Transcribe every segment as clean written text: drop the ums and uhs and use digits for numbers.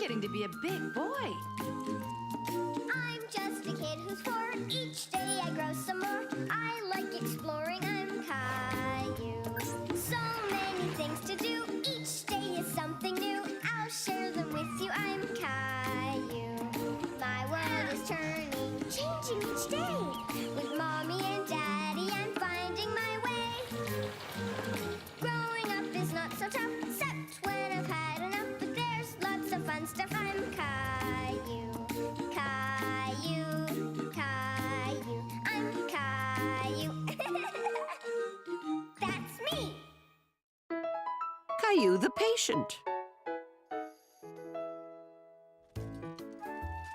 getting to be a big boy. I'm just a kid who's 4. Each day I grow some more. I like exploring. I'm Caillou. So many things to do. Each day is something new. I'll share them with you. I'm Caillou. My world is turning, changing each day. With Mommy and Daddy, I'm finding my way. Growing up is not so tough, except when I've had enough. But there's lots of fun stuff. I'm Caillou. Caillou, Caillou, I'm Caillou. That's me. Caillou the patient.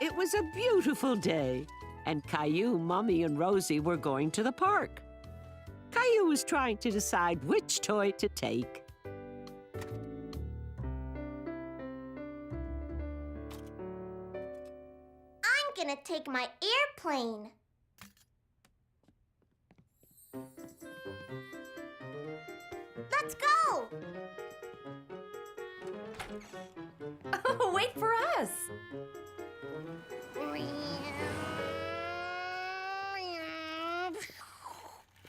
It was a beautiful day, and Caillou, Mommy, and Rosie were going to the park. Caillou was trying to decide which toy to take. I'm gonna take my airplane. Let's go! Oh, wait for us.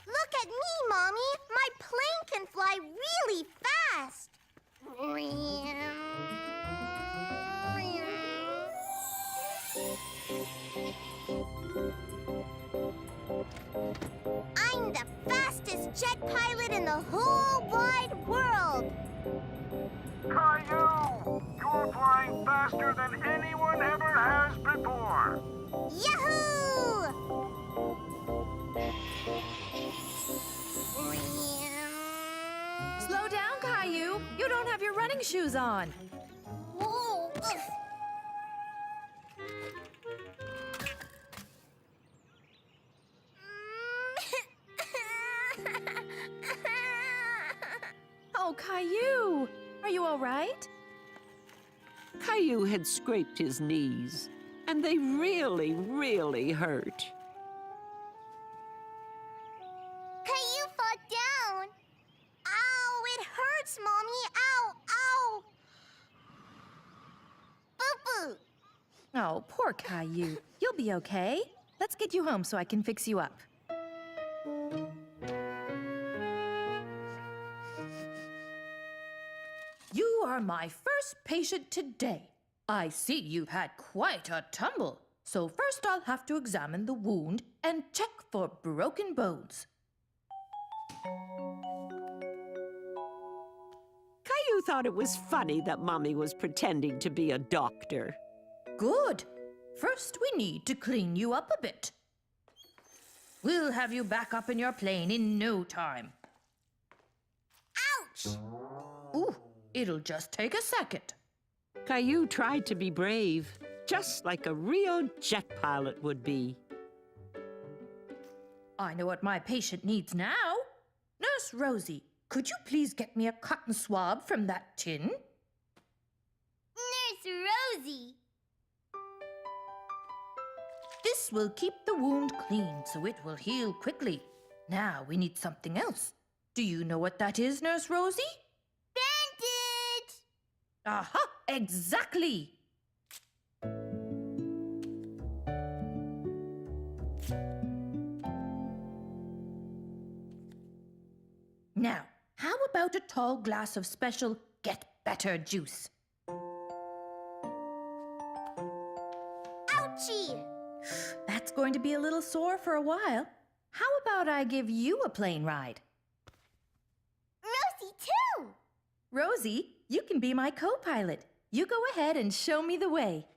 Look at me, Mommy! My plane can fly really fast! I'm the fastest jet pilot in the whole wide world! Caillou! You're flying faster than anyone ever has before! Yahoo! Slow down, Caillou. You don't have your running shoes on. Whoa! Oh, Caillou, are you all right? Caillou had scraped his knees, and they really, really hurt. Caillou fell down. Ow, it hurts, Mommy. Ow, ow. Boo-boo. Oh, poor Caillou. You'll be okay. Let's get you home so I can fix you up. You are my first patient today. I see you've had quite a tumble. So first I'll have to examine the wound and check for broken bones. Caillou thought it was funny that Mommy was pretending to be a doctor. Good. First we need to clean you up a bit. We'll have you back up in your plane in no time. Ouch. Ooh, it'll just take a second. Caillou tried to be brave, just like a real jet pilot would be. I know what my patient needs now. Nurse Rosie, could you please get me a cotton swab from that tin? Nurse Rosie. This will keep the wound clean so it will heal quickly. Now we need something else. Do you know what that is, Nurse Rosie? Bandage. Aha, exactly. Now, how about a tall glass of special Get Better juice? Ouchie. That's going to be a little sore for a while. How about I give you a plane ride? Rosie, too. Rosie, you can be my co-pilot. You go ahead and show me the way.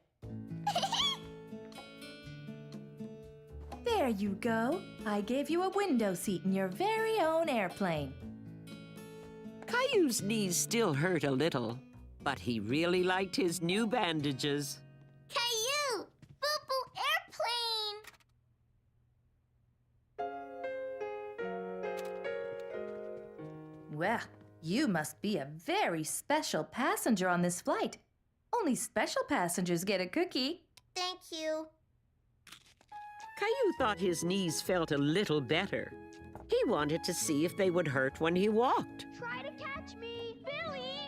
There you go. I gave you a window seat in your very own airplane. Caillou's knees still hurt a little, but he really liked his new bandages. Caillou, Boo-Boo airplane. Well, you must be a very special passenger on this flight. Only special passengers get a cookie. Thank you. Caillou thought his knees felt a little better. He wanted to see if they would hurt when he walked. Try to catch me, Billy.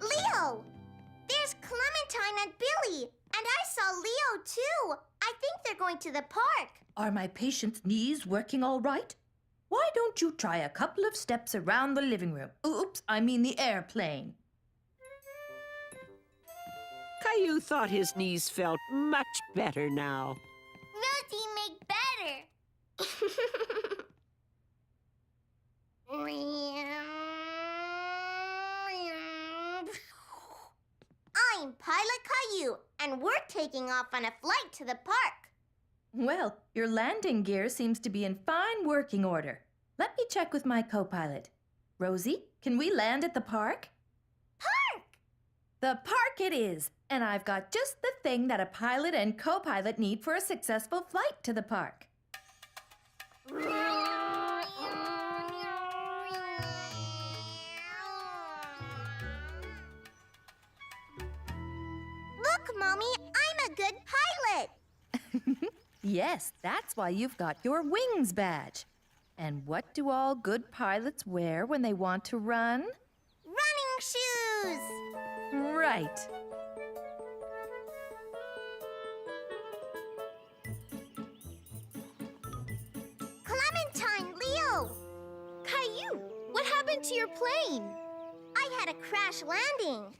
Leo, there's Clementine Clementine and Billy. And I saw Leo, too. I think they're going to the park. Are my patient's knees working all right? Why don't you try a couple of steps around the living room? Oops, I mean the airplane. Caillou thought his knees felt much better now. Rosie, make better. I'm Pilot Caillou, and we're taking off on a flight to the park. Well, your landing gear seems to be in fine working order. Let me check with my co-pilot. Rosie, can we land at the park? Park! The park it is, and I've got just the thing that a pilot and co-pilot need for a successful flight to the park. Look, Mommy, I'm a good pilot. Yes, that's why you've got your wings badge. And what do all good pilots wear when they want to run? Running shoes. Right. Clementine, Leo. Caillou, what happened to your plane? I had a crash landing.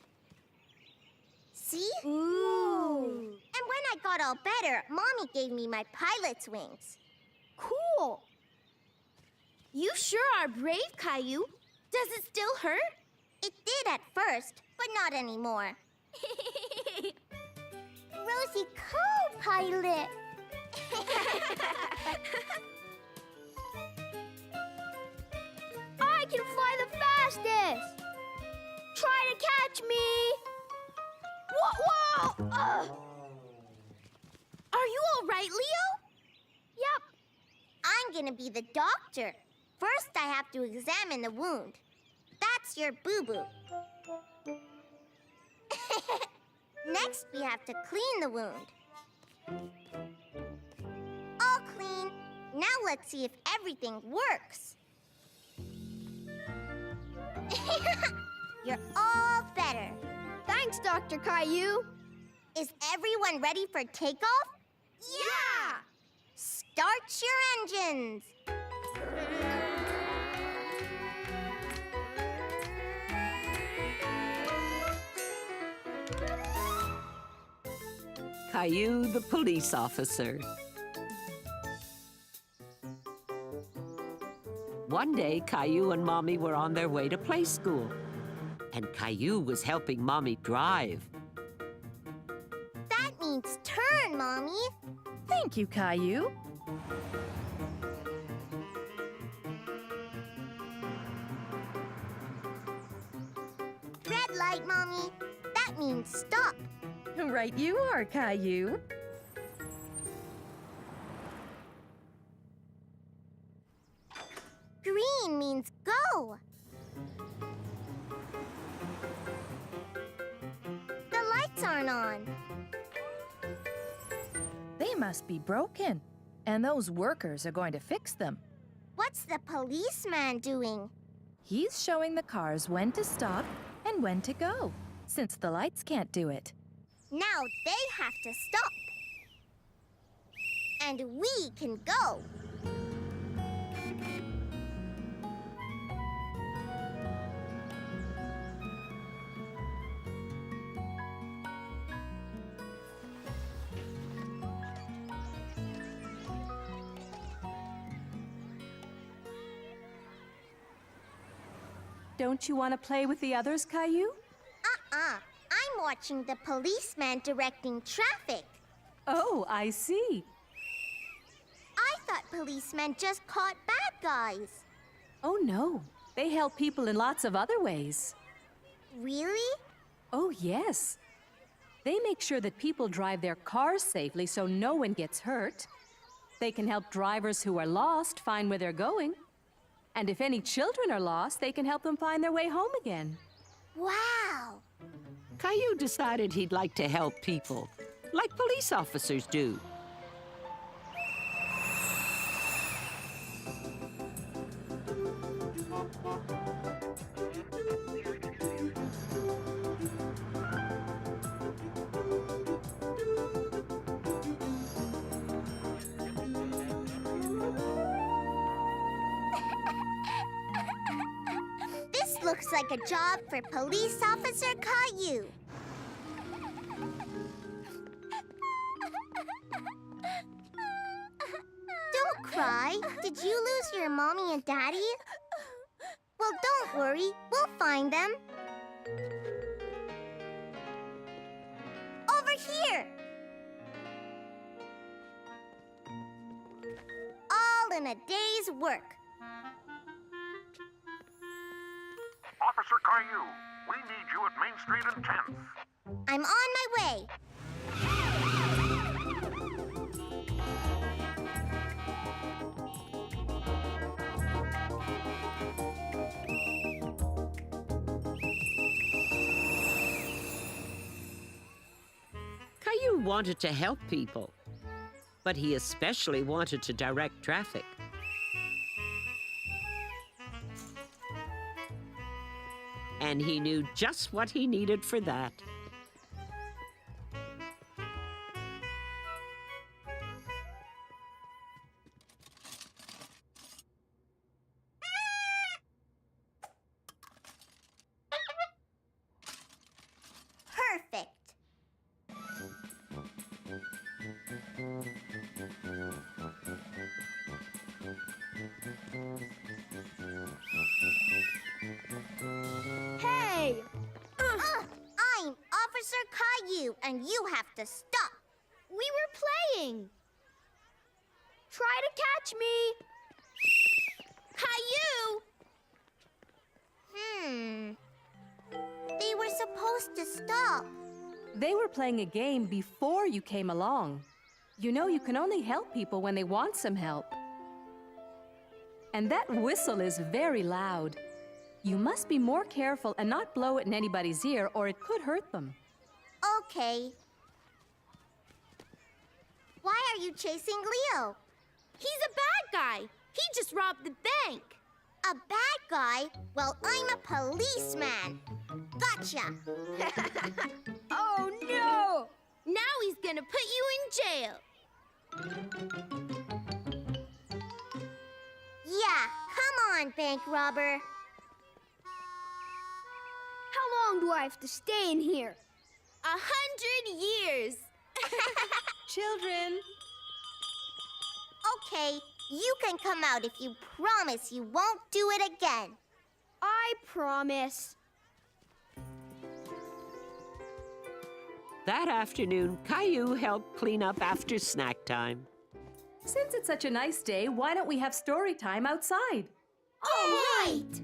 See? Ooh. And when I got all better, Mommy gave me my pilot's wings. Cool. You sure are brave, Caillou. Does it still hurt? It did at first, but not anymore. Rosie, co-pilot. I can fly the fastest. Try to catch me. Whoa! Are you all right, Leo? Yep. I'm gonna be the doctor. First, I have to examine the wound. That's your boo-boo. Next, we have to clean the wound. All clean. Now let's see if everything works. You're all better. Thanks, Dr. Caillou. Is everyone ready for takeoff? Yeah! Start your engines. Caillou, the police officer. One day, Caillou and Mommy were on their way to play school, and Caillou was helping Mommy drive. That means turn, Mommy. Thank you, Caillou. Red light, Mommy. That means stop. Right you are, Caillou. Green means go. The lights aren't on. They must be broken, and those workers are going to fix them. What's the policeman doing? He's showing the cars when to stop and when to go, since the lights can't do it. Now they have to stop. And we can go. Don't you want to play with the others, Caillou? I'm watching the policeman directing traffic. Oh, I see. I thought policemen just caught bad guys. Oh, no. They help people in lots of other ways. Really? Oh, yes. They make sure that people drive their cars safely so no one gets hurt. They can help drivers who are lost find where they're going. And if any children are lost, they can help them find their way home again. Wow. Caillou decided he'd like to help people, like police officers do. looks like a job for Police Officer Caillou. Don't cry. Did you lose your mommy and daddy? Well, don't worry. We'll find them. Over here. All in a day's work. Officer Caillou, we need you at Main Street and 10th. I'm on my way. Caillou wanted to help people, but he especially wanted to direct traffic. And he knew just what he needed for that. Perfect. Hey! I'm Officer Caillou, and you have to stop. We were playing. Try to catch me. Caillou! They were supposed to stop. They were playing a game before you came along. You know you can only help people when they want some help. And that whistle is very loud. You must be more careful and not blow it in anybody's ear, or it could hurt them. Okay. Why are you chasing Leo? He's a bad guy. He just robbed the bank. A bad guy? Well, I'm a policeman. Gotcha. Oh, no! Now he's gonna put you in jail. Yeah, come on, bank robber. How long do I have to stay in here? 100 years. Children! Okay, you can come out if you promise you won't do it again. I promise. That afternoon, Caillou helped clean up after snack time. Since it's such a nice day, why don't we have story time outside? All right.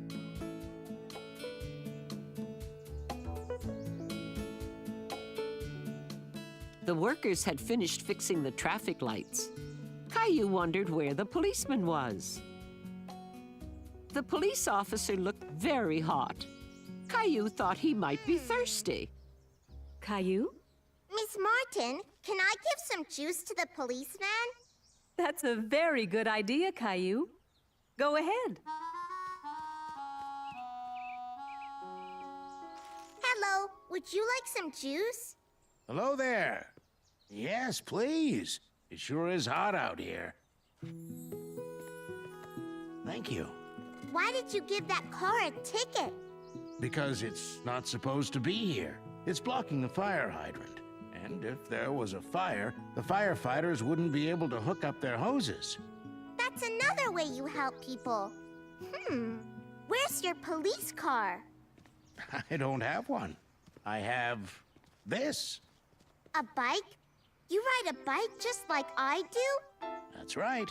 The workers had finished fixing the traffic lights. Caillou wondered where the policeman was. The police officer looked very hot. Caillou thought he might be thirsty. Caillou? Miss Martin, can I give some juice to the policeman? That's a very good idea, Caillou. Go ahead. Hello, would you like some juice? Hello there. Yes, please. It sure is hot out here. Thank you. Why did you give that car a ticket? Because it's not supposed to be here. It's blocking the fire hydrant. And if there was a fire, the firefighters wouldn't be able to hook up their hoses. That's another way you help people. Where's your police car? I don't have one. I have this. A bike? You ride a bike just like I do? That's right.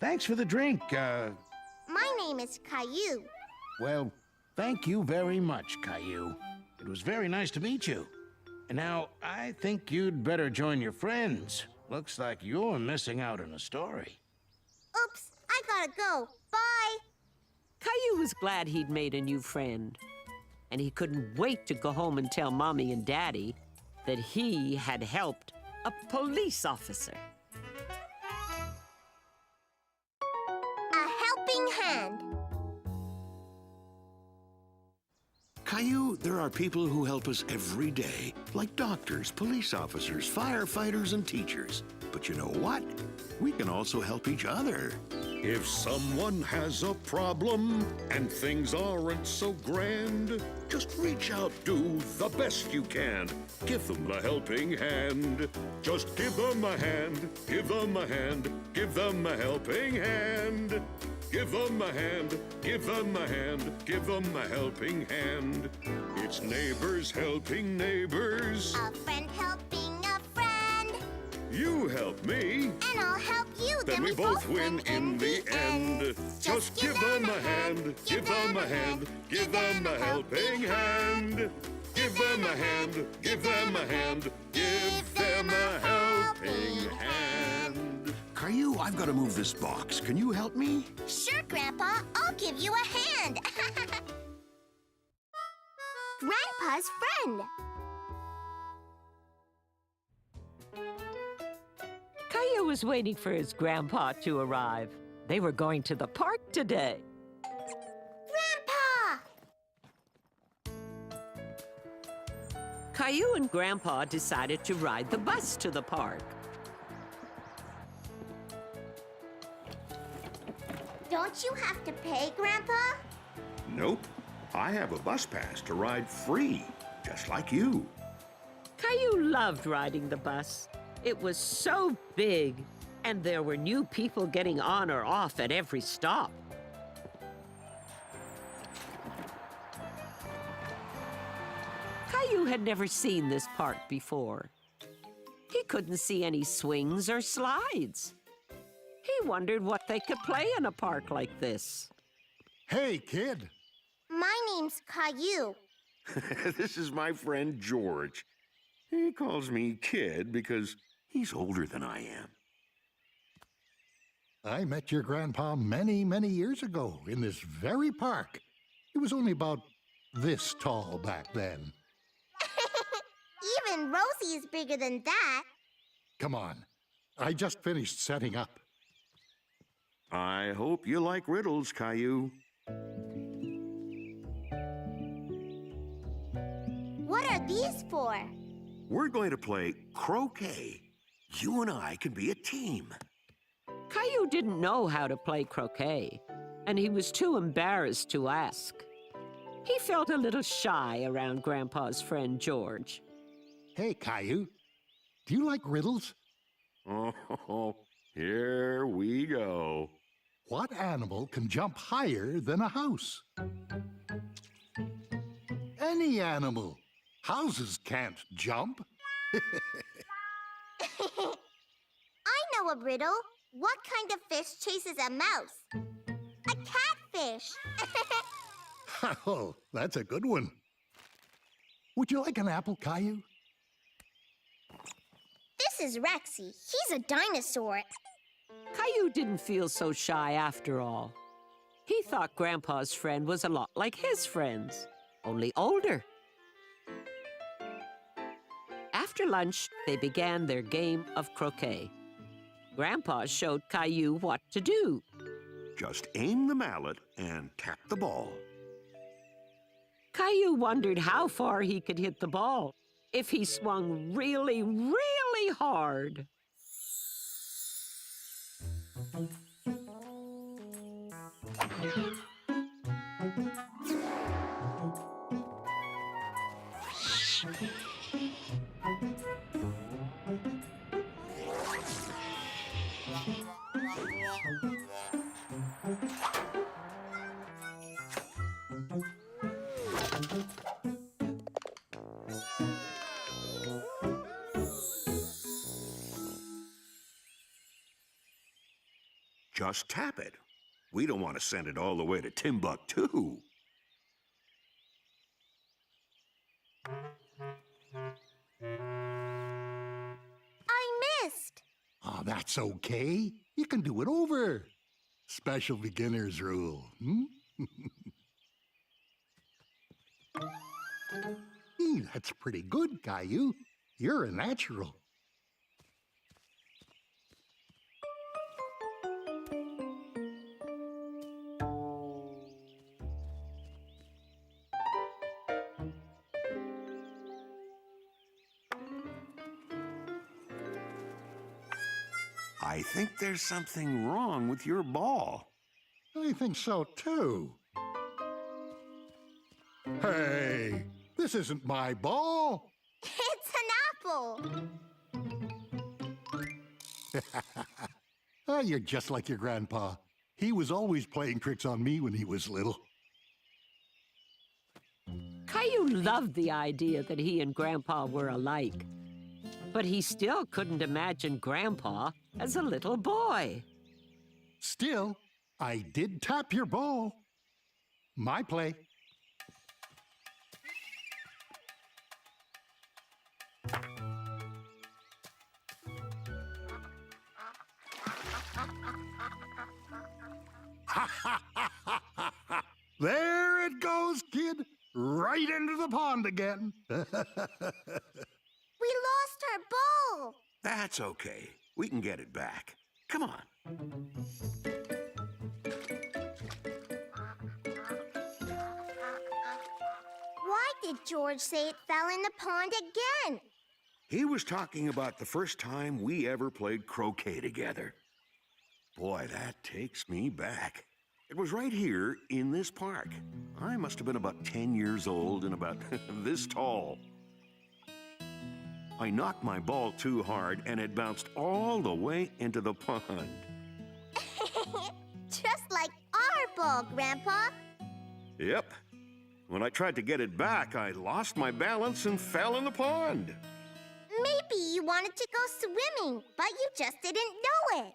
Thanks for the drink. My name is Caillou. Well, thank you very much, Caillou. It was very nice to meet you. And now, I think you'd better join your friends. Looks like you're missing out on a story. Oops, I gotta go. Bye. Caillou was glad he'd made a new friend. And he couldn't wait to go home and tell Mommy and Daddy that he had helped a police officer. A helping hand. Caillou, there are people who help us every day, like doctors, police officers, firefighters, and teachers. But you know what? We can also help each other. If someone has a problem and things aren't so grand, just reach out, do the best you can. Give them a helping hand. Just give them a hand, give them a hand, give them a helping hand. Give them a hand, give them a hand, give them a helping hand. It's neighbors helping neighbors. A friend helping a friend. You help me, And I'll help you. then we both win in the end. Just give them a hand, give them a hand, give them a helping hand. Give them a hand, give them a hand, give them a helping hand. Caillou, I've got to move this box. Can you help me? Sure, Grandpa. I'll give you a hand. Grandpa's friend. Caillou was waiting for his grandpa to arrive. They were going to the park today. Grandpa! Caillou and Grandpa decided to ride the bus to the park. Don't you have to pay, Grandpa? Nope. I have a bus pass to ride free, just like you. Caillou loved riding the bus. It was so big, and there were new people getting on or off at every stop. Caillou had never seen this park before. He couldn't see any swings or slides. He wondered what they could play in a park like this. Hey, kid. My name's Caillou. This is my friend George. He calls me Kid because he's older than I am. I met your grandpa many, many years ago in this very park. He was only about this tall back then. Even Rosie is bigger than that. Come on. I just finished setting up. I hope you like riddles, Caillou. What are these for? We're going to play croquet. You and I can be a team. Caillou didn't know how to play croquet, and he was too embarrassed to ask. He felt a little shy around Grandpa's friend George. Hey, Caillou. Do you like riddles? Oh, here we go. What animal can jump higher than a house? Any animal. Houses can't jump. I know a riddle. What kind of fish chases a mouse? A catfish. Oh, that's a good one. Would you like an apple, Caillou? This is Rexy. He's a dinosaur. Caillou didn't feel so shy after all. He thought Grandpa's friend was a lot like his friends, only older. After lunch, they began their game of croquet. Grandpa showed Caillou what to do. Just aim the mallet and tap the ball. Caillou wondered how far he could hit the ball if he swung really, really hard. Just tap it. We don't want to send it all the way to Timbuktu. I missed. Oh, that's okay. You can do it over. Special beginner's rule. That's pretty good, Caillou. You're a natural. I I think there's something wrong with your ball. I think so, too. Hey, this isn't my ball. It's an apple. Oh, you're just like your grandpa. He was always playing tricks on me when he was little. Caillou loved the idea that he and Grandpa were alike. But he still couldn't imagine Grandpa as a little boy. Still, I did tap your ball. My play. There it goes, kid. Right into the pond again. We lost our ball. That's okay. We can get it back. Come on. Why did George say it fell in the pond again? He was talking about the first time we ever played croquet together. Boy, that takes me back. It was right here in this park. I must have been about 10 years old and about this tall. I knocked my ball too hard and it bounced all the way into the pond. Just like our ball, Grandpa. Yep. When I tried to get it back, I lost my balance and fell in the pond. Maybe you wanted to go swimming, but you just didn't know it.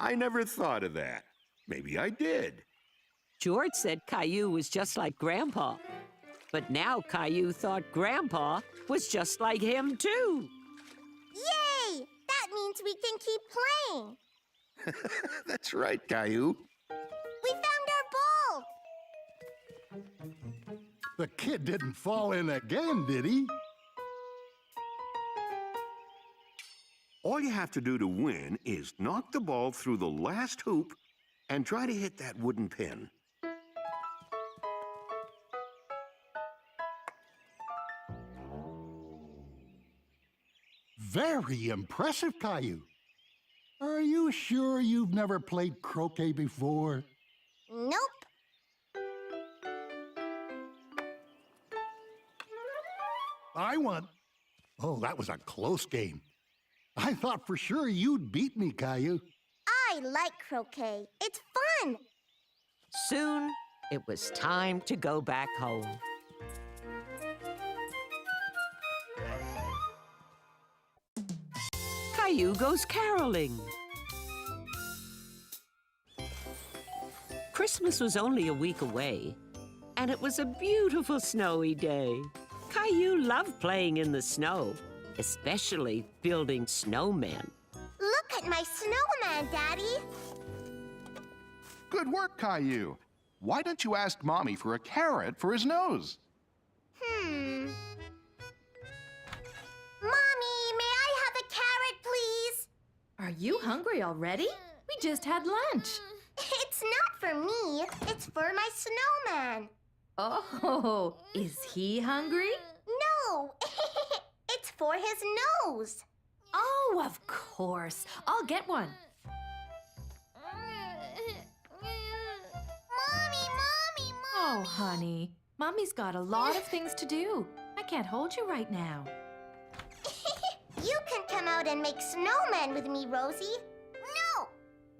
I never thought of that. Maybe I did. George said Caillou was just like Grandpa. But now Caillou thought Grandpa was just like him, too. Yay! That means we can keep playing. That's right, Caillou. We found our ball. The kid didn't fall in again, did he? All you have to do to win is knock the ball through the last hoop and try to hit that wooden pin. Very impressive, Caillou. Are you sure you've never played croquet before? Nope. I won. Oh, that was a close game. I thought for sure you'd beat me, Caillou. I like croquet. It's fun. Soon, it was time to go back home. Caillou goes caroling. Christmas was only a week away, and it was a beautiful snowy day. Caillou loved playing in the snow, especially building snowmen. Look at my snowman, Daddy. Good work, Caillou. Why don't you ask Mommy for a carrot for his nose? Mommy, may I have a carrot, please? Are you hungry already? We just had lunch. It's not for me. It's for my snowman. Oh, is he hungry? No, it's for his nose. Oh, of course. I'll get one. Mommy. Oh, honey. Mommy's got a lot of things to do. I can't hold you right now. You can come out and make snowmen with me, Rosie. No!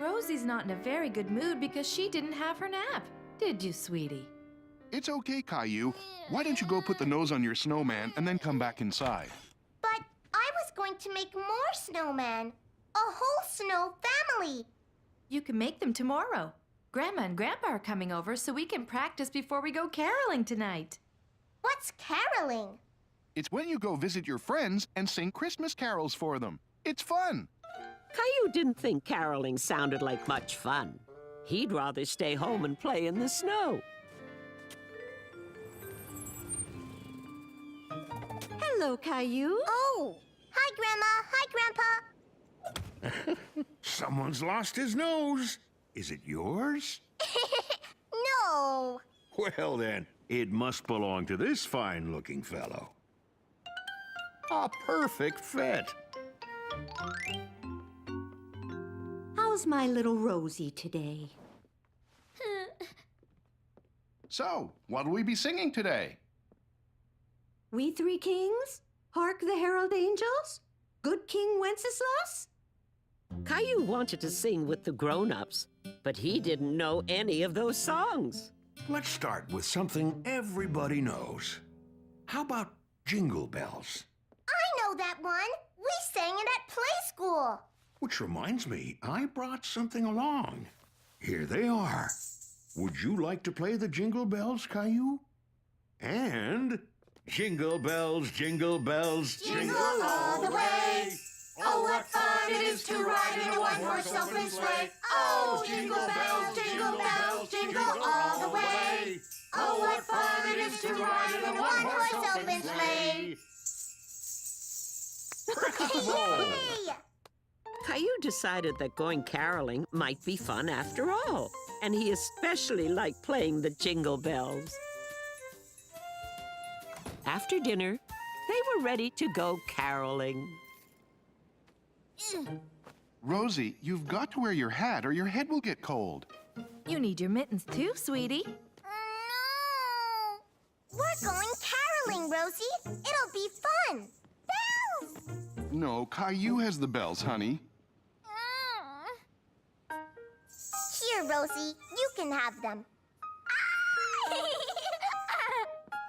Rosie's not in a very good mood because she didn't have her nap. Did you, sweetie? It's okay, Caillou. Why don't you go put the nose on your snowman and then come back inside? But I was going to make more snowmen. A whole snow family. You can make them tomorrow. Grandma and Grandpa are coming over so we can practice before we go caroling tonight. What's caroling? It's when you go visit your friends and sing Christmas carols for them. It's fun. Caillou didn't think caroling sounded like much fun. He'd rather stay home and play in the snow. Hello, Caillou. Oh, hi, Grandma. Hi, Grandpa. Someone's lost his nose. Is it yours? No. Well, then, it must belong to this fine-looking fellow. A perfect fit. How's my little Rosie today? So, what'll we be singing today? We Three Kings? Hark the Herald Angels? Good King Wenceslas? Caillou wanted to sing with the grown-ups, but he didn't know any of those songs. Let's start with something everybody knows. How about Jingle Bells? I know that one. We sang it at play school. Which reminds me, I brought something along. Here they are. Would you like to play the Jingle Bells, Caillou? And Jingle bells, jingle bells, Jingle all the way. Oh, what fun it is to ride in a one-horse open sleigh. Oh, jingle bells, jingle bells, jingle all the way. Oh, what fun it is to ride in a one-horse open sleigh. Yay! Caillou decided that going caroling might be fun after all, and he especially liked playing the jingle bells. After dinner, they were ready to go caroling. Rosie, you've got to wear your hat or your head will get cold. You need your mittens too, sweetie. No! We're going caroling, Rosie. It'll be fun. Bells! No, Caillou has the bells, honey. Here, Rosie. You can have them.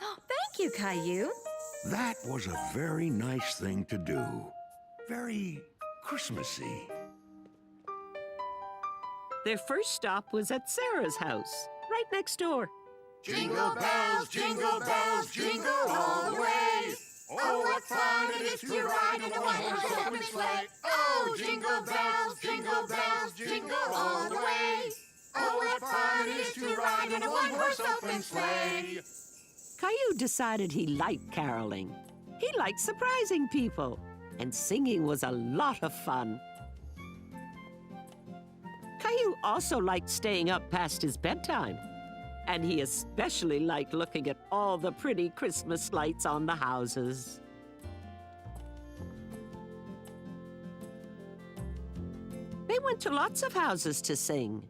Thank you, Caillou. that was a very nice thing to do. Very Christmassy. Their first stop was at Sarah's house, right next door. Jingle bells, jingle all the way. Oh, what fun it is to ride in a one-horse open sleigh. Oh, jingle bells, jingle all the way. Oh, what fun it is to ride in a one-horse open sleigh. Caillou decided he liked caroling. He liked surprising people, and singing was a lot of fun. Caillou also liked staying up past his bedtime, and he especially liked looking at all the pretty Christmas lights on the houses. They went to lots of houses to sing.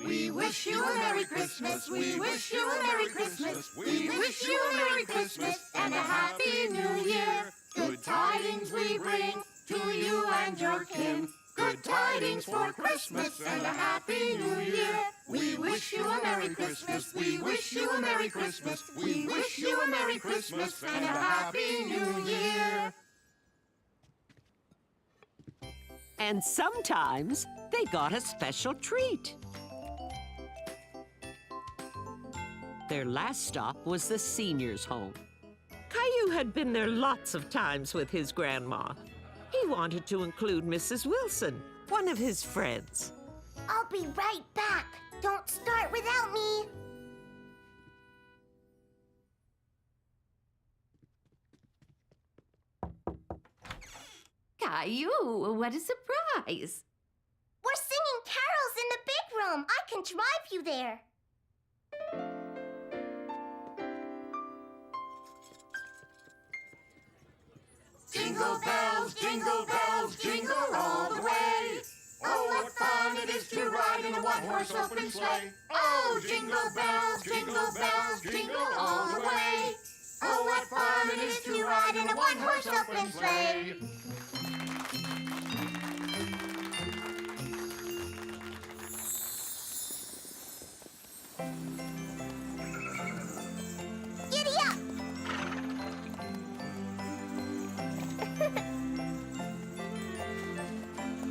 We wish you a Merry Christmas, we wish you a Merry Christmas, we wish you a Merry Christmas and a Happy New Year. Good tidings we bring to you and your kin. Good tidings for Christmas and a Happy New Year. We wish you a Merry Christmas, we wish you a Merry Christmas, we wish you a Merry Christmas and a Happy New Year. And sometimes they got a special treat. Their last stop was the seniors' home. Caillou had been there lots of times with his grandma. He wanted to include Mrs. Wilson, one of his friends. I'll be right back. Don't start without me. Caillou, what a surprise! We're singing carols in the big room. I can drive you there. Jingle bells, jingle all the way. Oh, what fun it is to ride in a one-horse open sleigh. Oh, jingle bells, jingle all the way. Oh, what fun it is to ride in a one-horse open sleigh. Giddy up!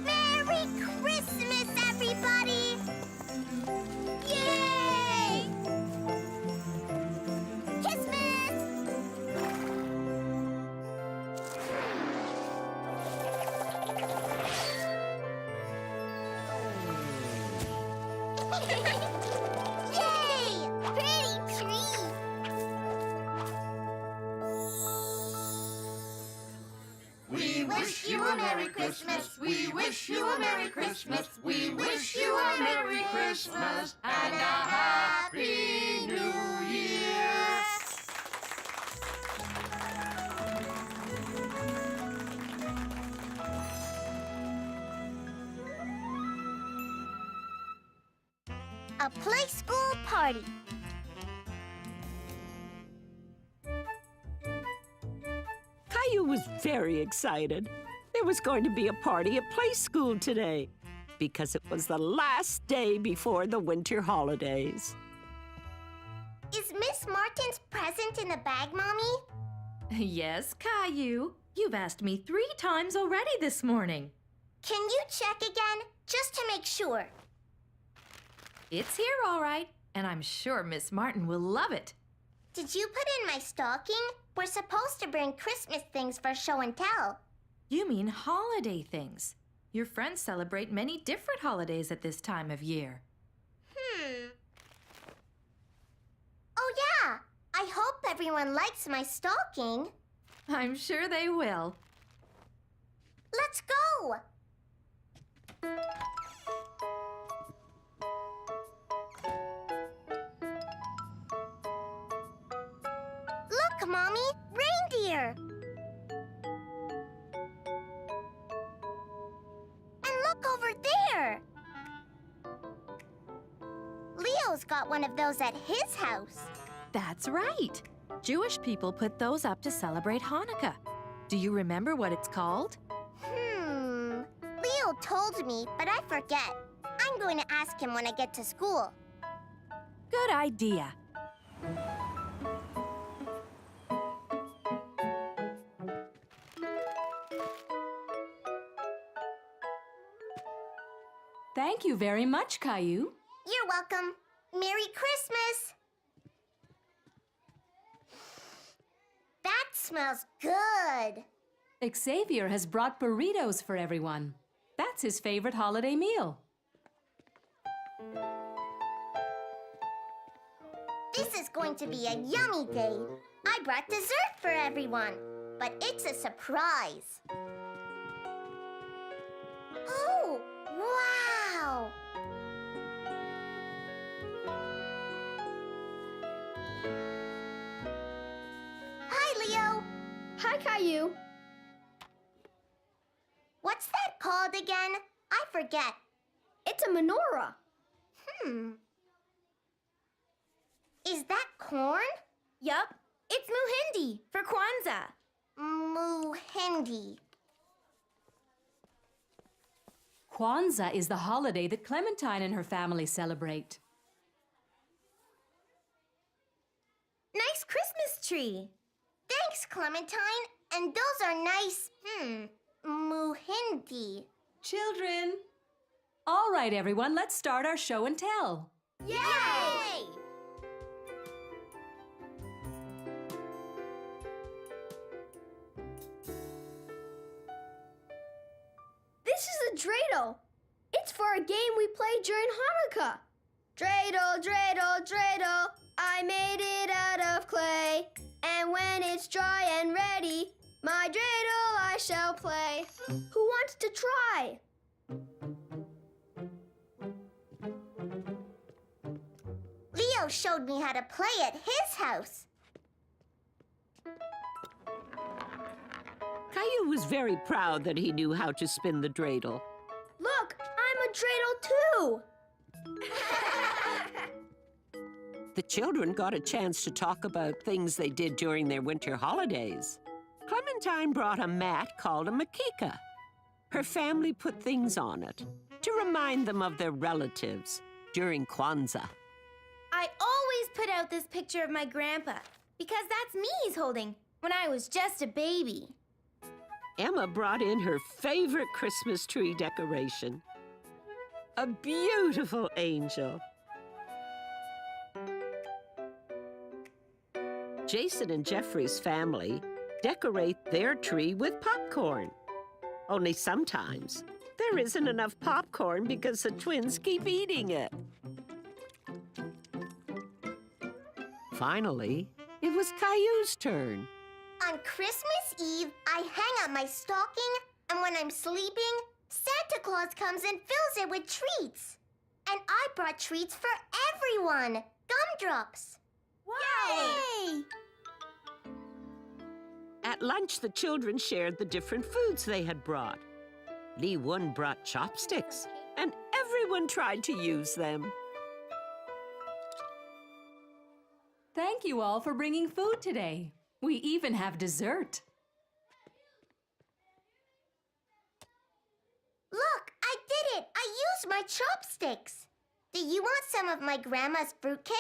Merry Christmas, everybody! Yay! Christmas! Yay! Pretty tree! We wish you a Merry Christmas, we wish you a Merry Christmas, we wish you a Merry Christmas and a Happy New Year. a play school party. Caillou was very excited. There was going to be a party at play school today because it was the last day before the winter holidays. Is Miss Martin's present in the bag, Mommy? Yes, Caillou. You've asked me 3 times already this morning. Can you check again, just to make sure? It's here, all right, and I'm sure Miss Martin will love it. Did you put in my stocking? We're supposed to bring Christmas things for show and tell. You mean holiday things. Your friends celebrate many different holidays at this time of year. Oh, yeah. I hope everyone likes my stocking. I'm sure they will. Let's go. Look, Mommy, reindeer. And look over there. Leo's got one of those at his house. That's right. Jewish people put those up to celebrate Hanukkah. Do you remember what it's called? Leo told me, but I forget. I'm going to ask him when I get to school. Good idea. Thank you very much, Caillou. You're welcome. Merry Christmas. That smells good. Xavier has brought burritos for everyone. That's his favorite holiday meal. This is going to be a yummy day. I brought dessert for everyone, but it's a surprise. Oh, wow! Hi, Leo. Hi, Caillou. What's that called again? I forget. It's a menorah. Is that corn? Yup. It's Muhindi for Kwanzaa. Muhindi. Kwanzaa is the holiday that Clementine and her family celebrate. Nice Christmas tree. Thanks, Clementine. And those are nice, Muhindi. Children! All right, everyone, let's start our show and tell. Yay! This is a dreidel. It's for a game we play during Hanukkah. Dreidel, dreidel, dreidel, I made it out of clay. And when it's dry and ready, my dreidel I shall play. Who wants to try? Leo showed me how to play at his house. Caillou was very proud that he knew how to spin the dreidel. Look, I'm a dreidel too. The children got a chance to talk about things they did during their winter holidays. Clementine brought a mat called a makika. Her family put things on it to remind them of their relatives during Kwanzaa. I always put out this picture of my grandpa because that's me he's holding when I was just a baby. Emma brought in her favorite Christmas tree decoration, a beautiful angel. Jason and Jeffrey's family decorate their tree with popcorn. Only sometimes there isn't enough popcorn because the twins keep eating it. Finally, it was Caillou's turn. On Christmas Eve, I hang up my stocking, and when I'm sleeping, Santa Claus comes and fills it with treats. And I brought treats for everyone. Gumdrops. Yay! At lunch, the children shared the different foods they had brought. Lee Wun brought chopsticks, and everyone tried to use them. Thank you all for bringing food today. We even have dessert. Look, I did it! I used my chopsticks! Do you want some of my grandma's fruitcake?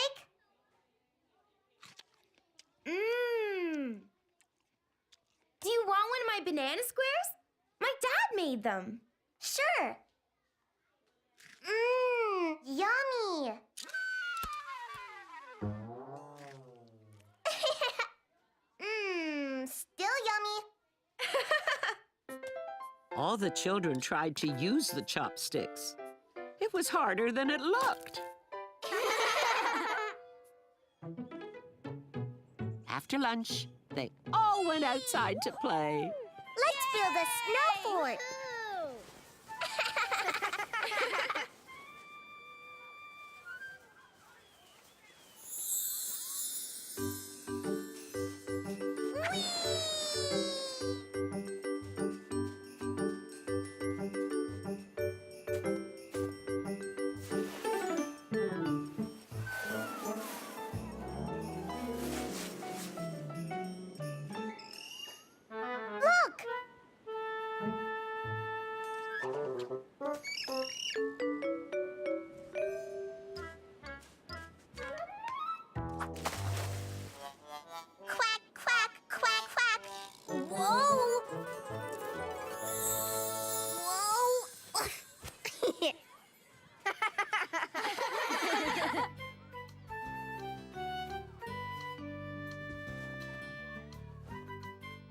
Mmm. Do you want one of my banana squares? My dad made them. Sure. Mmm, yummy! Mmm, still yummy. All the children tried to use the chopsticks. It was harder than it looked. After lunch, they all went outside to play. Let's build a snow fort. Look! Quack, quack, quack, quack. Whoa! Whoa!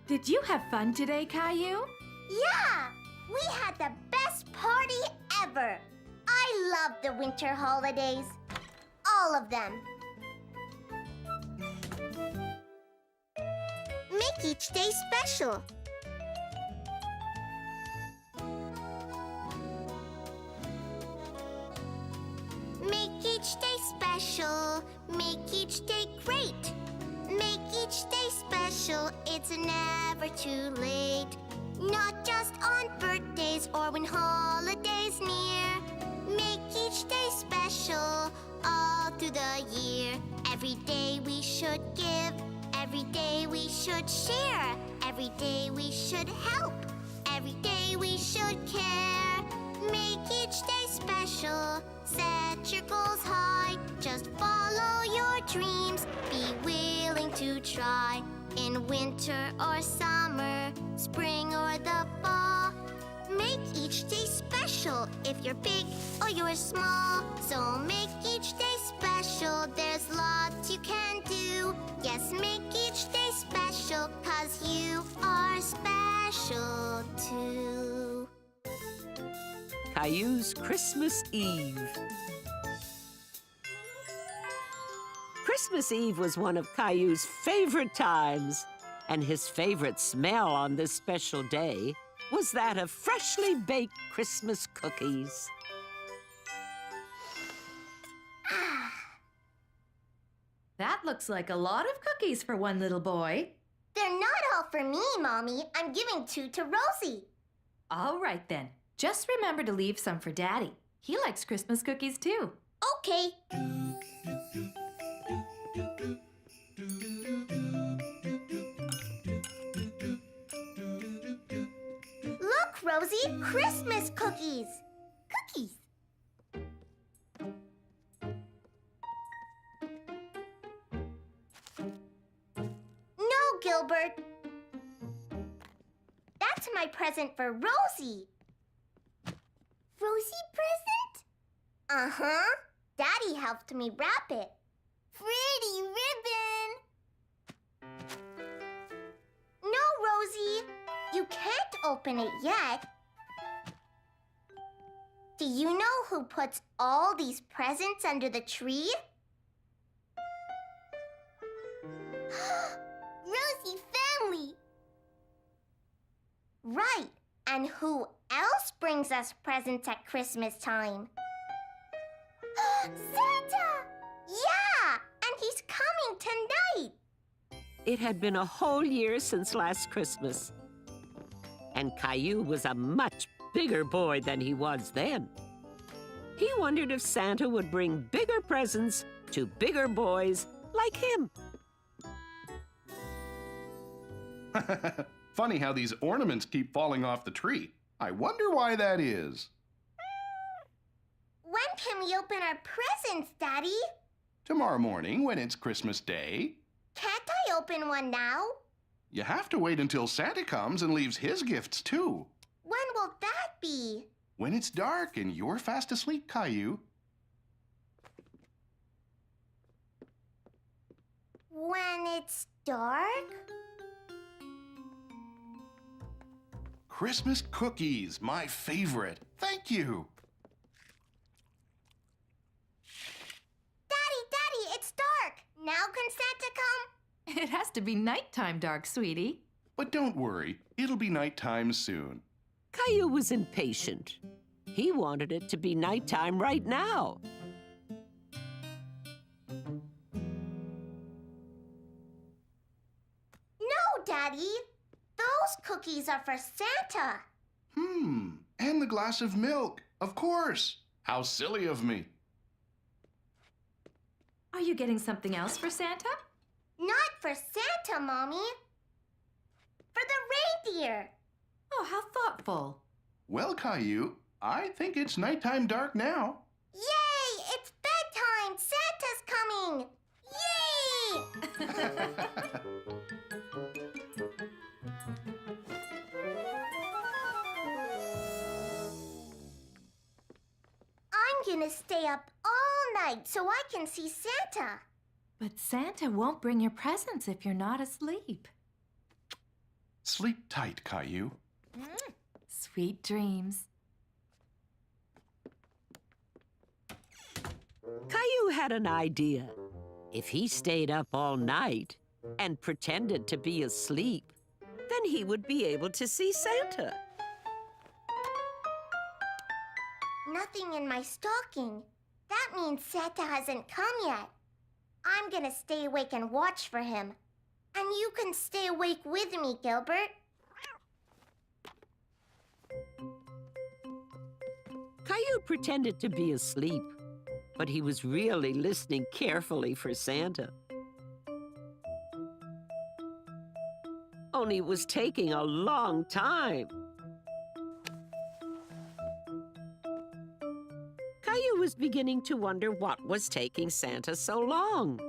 Did you have fun today, Caillou? Yeah! We had the best party ever! I love the winter holidays. All of them. Make each day special. Make each day special. Make each day great. Make each day special. It's never too late. Not just on birthdays or when holidays near. Make each day special all through the year. Every day we should give. Every day we should share. Every day we should help. Every day we should care. Make each day special. Set your goals high. Just follow your dreams. Be willing to try. In winter or summer, spring or the fall. Make each day special if you're big or you're small. So make each day special. There's lots you can do. Yes, make each day special, 'cause you are special too. Caillou's Christmas Eve. Christmas Eve was one of Caillou's favorite times, and his favorite smell on this special day was that of freshly baked Christmas cookies. That looks like a lot of cookies for one little boy. They're not all for me, Mommy. I'm giving 2 to Rosie. All right, then. Just remember to leave some for Daddy. He likes Christmas cookies, too. Okay. Look, Rosie, Christmas cookies. Cookies. No, Gilbert. That's my present for Rosie. Rosie present? Uh-huh. Daddy helped me wrap it. Pretty ribbon. No, Rosie. You can't open it yet. Do you know who puts all these presents under the tree? Rosie family. Right. And who else brings us presents at Christmas time? Santa! Yeah! And he's coming tonight! It had been a whole year since last Christmas, and Caillou was a much bigger boy than he was then. He wondered if Santa would bring bigger presents to bigger boys like him. Funny how these ornaments keep falling off the tree. I wonder why that is. When can we open our presents, Daddy? Tomorrow morning when it's Christmas Day. Can't I open one now? You have to wait until Santa comes and leaves his gifts too. When will that be? When it's dark and you're fast asleep, Caillou. When it's dark? Christmas cookies, my favorite. Thank you. Daddy, it's dark. Now can Santa come? It has to be nighttime dark, sweetie. But don't worry, it'll be nighttime soon. Caillou was impatient. He wanted it to be nighttime right now. No, Daddy. Those cookies are for Santa. And the glass of milk, of course. How silly of me. Are you getting something else for Santa? Not for Santa, Mommy. For the reindeer. Oh, how thoughtful. Well, Caillou, I think it's nighttime dark now. Yay! It's bedtime! Santa's coming! Yay! I'm gonna stay up all night so I can see Santa. But Santa won't bring your presents if you're not asleep. Sleep tight, Caillou. Sweet dreams. Caillou had an idea. If he stayed up all night and pretended to be asleep, then he would be able to see Santa. Nothing in my stocking. That means Santa hasn't come yet. I'm gonna stay awake and watch for him. And you can stay awake with me, Gilbert. Caillou pretended to be asleep, but he was really listening carefully for Santa. Only it was taking a long time. Caillou was beginning to wonder what was taking Santa so long.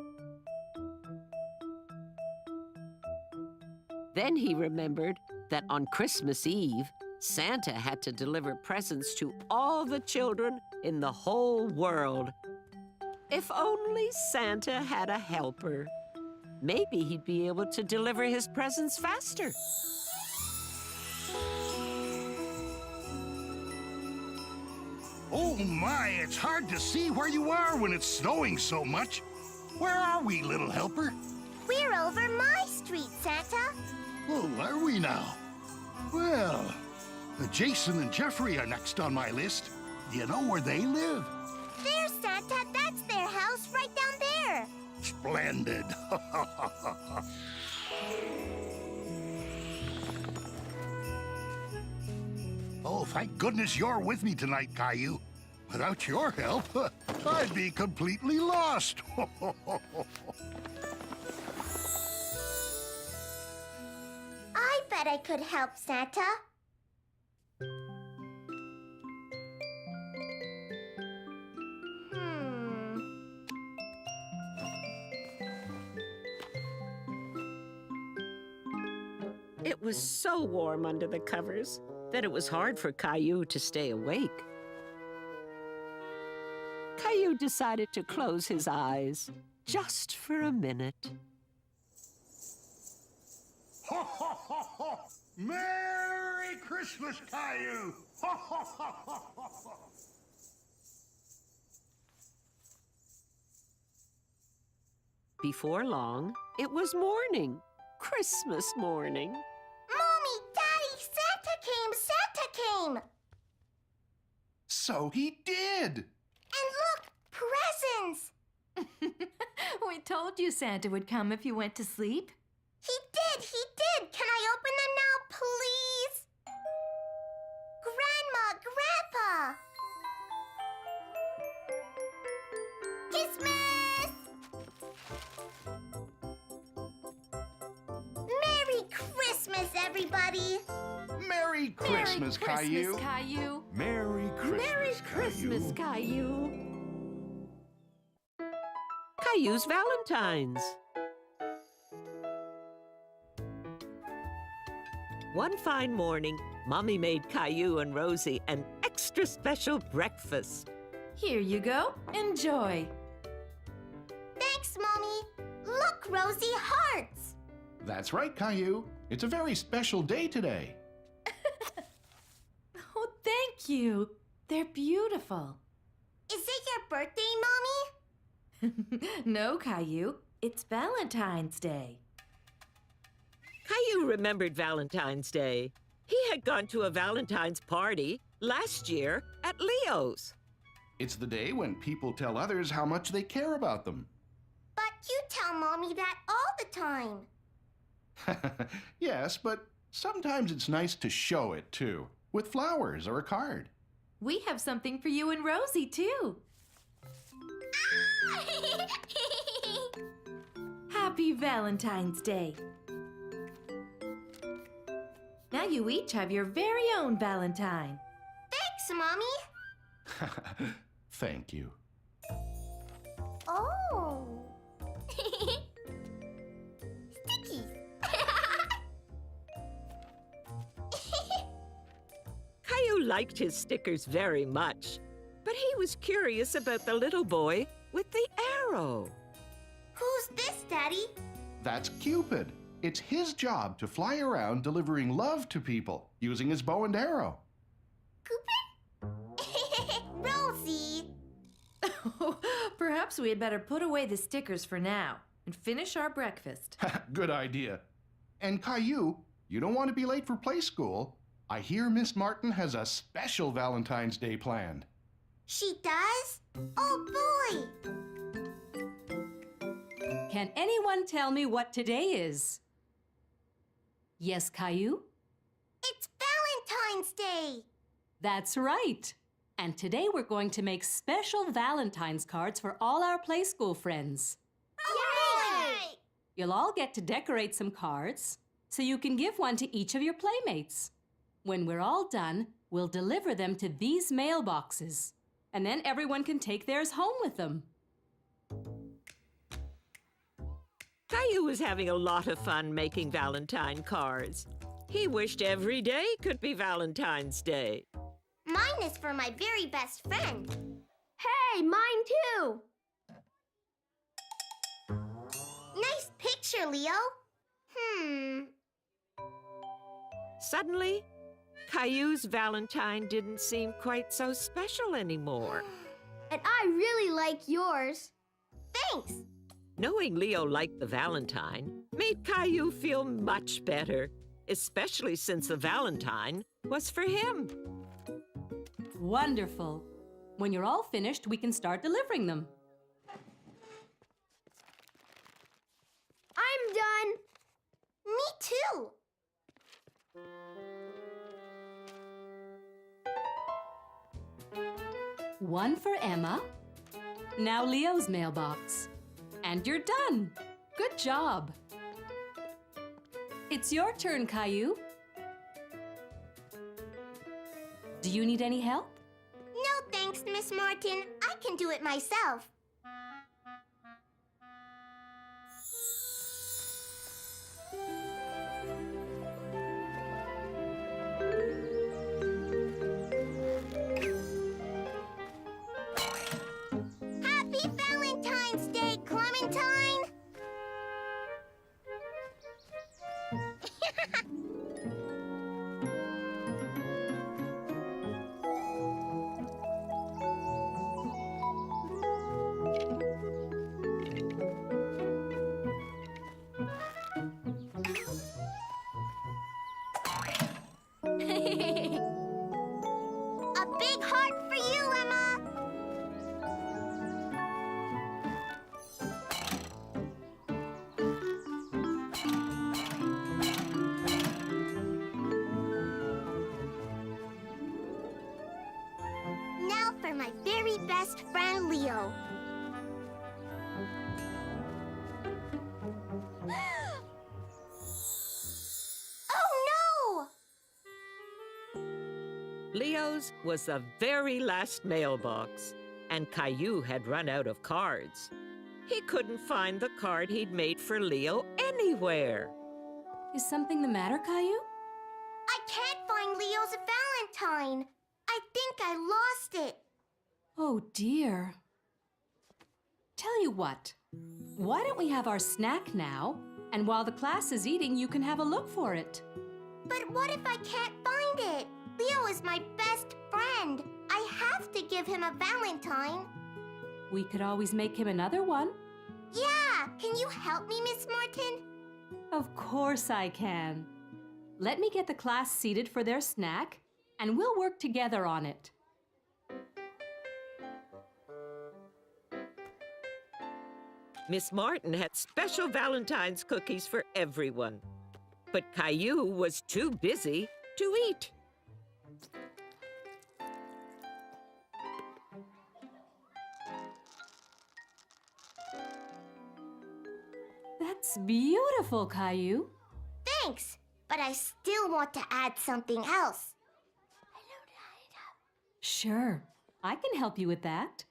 Then he remembered that on Christmas Eve, Santa had to deliver presents to all the children in the whole world. If only Santa had a helper. Maybe he'd be able to deliver his presents faster. Oh my, it's hard to see where you are when it's snowing so much. Where are we, little helper? We're over my street, Santa. Oh, are we now? Well, Jason and Jeffrey are next on my list. Do you know where they live? There's Santa. That's their house right down there. Splendid. Oh, thank goodness you're with me tonight, Caillou. Without your help, I'd be completely lost. I bet I could help Santa. It was so warm under the covers that it was hard for Caillou to stay awake. Caillou decided to close his eyes just for a minute. Merry Christmas, Caillou! Before long, it was morning, Christmas morning. Mommy, Daddy, Santa came! Santa came! So he did! And look, presents! We told you Santa would come if you went to sleep. He did! He did! Can I open them now, please? Grandma, Grandpa! Christmas! everybody. Merry Christmas, Caillou. Caillou. Merry Christmas, Merry Christmas, Caillou. Caillou. Caillou's Valentine's. One fine morning, Mommy made Caillou and Rosie an extra special breakfast. Here you go. Enjoy. Thanks, Mommy. Look, Rosie, hearts. That's right, Caillou. It's a very special day today. Oh, thank you. They're beautiful. Is it your birthday, Mommy? No, Caillou. It's Valentine's Day. Caillou remembered Valentine's Day. He had gone to a Valentine's party last year at Leo's. It's the day when people tell others how much they care about them. But you tell Mommy that all the time. Yes, but sometimes it's nice to show it, too, with flowers or a card. We have something for you and Rosie, too. Happy Valentine's Day. Now you each have your very own Valentine. Thanks, Mommy. Thank you. Oh. Stickies. Caillou liked his stickers very much, but he was curious about the little boy with the arrow. Who's this, Daddy? That's Cupid. It's his job to fly around delivering love to people using his bow and arrow. Cupid? Rosie. Perhaps we had better put away the stickers for now and finish our breakfast. Good idea. And Caillou, you don't want to be late for play school. I hear Miss Martin has a special Valentine's Day planned. She does? Oh, boy. Can anyone tell me what today is? Yes, Caillou? It's Valentine's Day. That's right. And today we're going to make special Valentine's cards for all our play school friends. Yay! You'll all get to decorate some cards, so you can give one to each of your playmates. When we're all done, we'll deliver them to these mailboxes, and then everyone can take theirs home with them. Caillou was having a lot of fun making Valentine cards. He wished every day could be Valentine's Day. Mine is for my very best friend. Hey, mine too. Nice picture, Leo. Suddenly, Caillou's Valentine didn't seem quite so special anymore. And I really like yours. Thanks. Knowing Leo liked the Valentine made Caillou feel much better, especially since the Valentine was for him. Wonderful. When you're all finished, we can start delivering them. I'm done. Me too. One for Emma. Now Leo's mailbox. And you're done. Good job. It's your turn, Caillou. Do you need any help? No thanks, Miss Martin. I can do it myself. Happy Valentine's Day, Clementine! A big heart for you, Emma! Now for my very best friend, Leo. Oh no! Leo's was the very last mailbox, and Caillou had run out of cards. He couldn't find the card he'd made for Leo anywhere. Is something the matter, Caillou? I can't find Leo's Valentine. I think I lost it. Oh, dear. Tell you what, why don't we have our snack now, and while the class is eating, you can have a look for it. But what if I can't find it? Leo is my best friend. I have to give him a Valentine. We could always make him another one. Yeah, can you help me, Miss Martin? Of course I can. Let me get the class seated for their snack, and we'll work together on it. Miss Martin had special Valentine's cookies for everyone, but Caillou was too busy to eat. That's beautiful, Caillou. Thanks, but I still want to add something else. Sure, I can help you with that.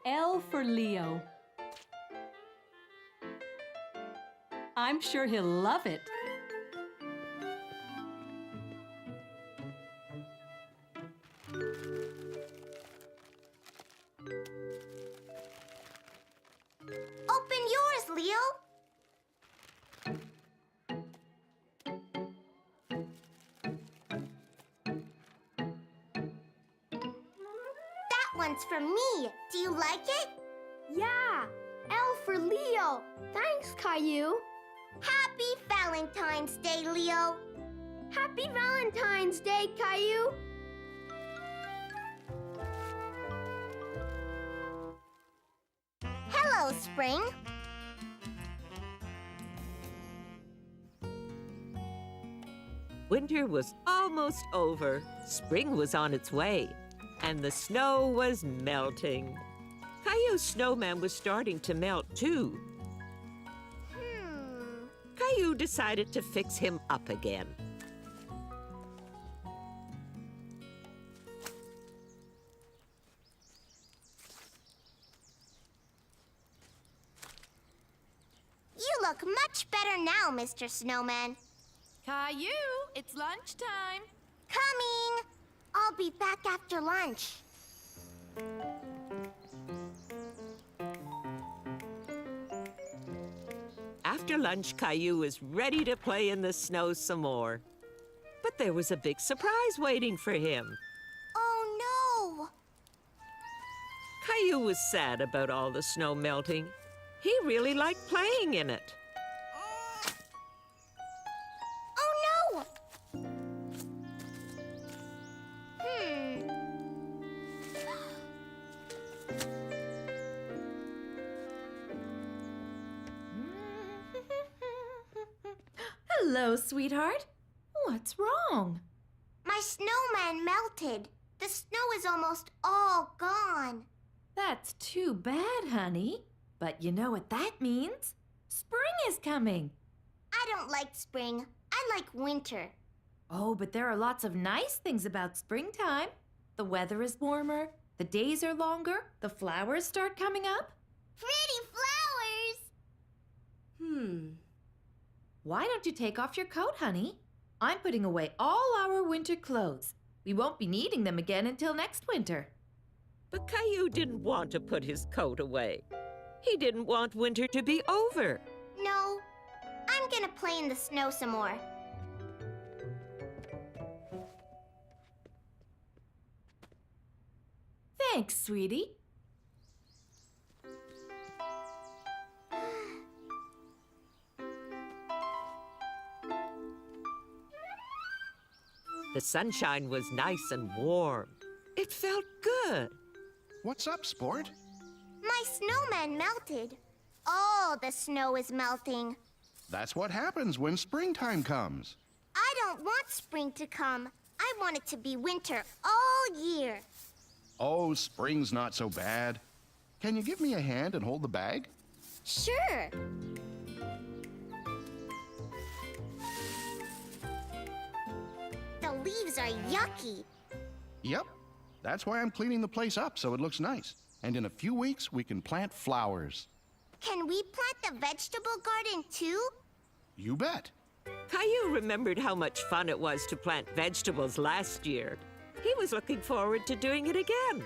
L for Leo. I'm sure he'll love it. Open yours, Leo. That one's for me. Do you like it? Yeah, L for Leo. Thanks, Caillou. Happy Valentine's Day, Leo. Happy Valentine's Day, Caillou. Hello, Spring. Winter was almost over. Spring was on its way, and the snow was melting. Caillou's snowman was starting to melt, too. Caillou decided to fix him up again. You look much better now, Mr. Snowman. Caillou, it's lunchtime. Coming! I'll be back after lunch. After lunch, Caillou was ready to play in the snow some more. But there was a big surprise waiting for him. Oh, no! Caillou was sad about all the snow melting. He really liked playing in it. Oh, no! Hello, sweetheart. What's wrong? My snowman melted. The snow is almost all gone. That's too bad, honey. But you know what that means? Spring is coming. I don't like spring. I like winter. Oh, but there are lots of nice things about springtime. The weather is warmer, the days are longer, the flowers start coming up. Pretty flowers! Why don't you take off your coat, honey? I'm putting away all our winter clothes. We won't be needing them again until next winter. But Caillou didn't want to put his coat away. He didn't want winter to be over. No, I'm gonna play in the snow some more. Thanks, sweetie. The sunshine was nice and warm. It felt good. What's up, Sport? My snowman melted. All the snow is melting. That's what happens when springtime comes. I don't want spring to come. I want it to be winter all year. Oh, spring's not so bad. Can you give me a hand and hold the bag? Sure. leaves are yucky. Yep. That's why I'm cleaning the place up so it looks nice. And in a few weeks, we can plant flowers. Can we plant the vegetable garden too? You bet. Caillou remembered how much fun it was to plant vegetables last year. He was looking forward to doing it again.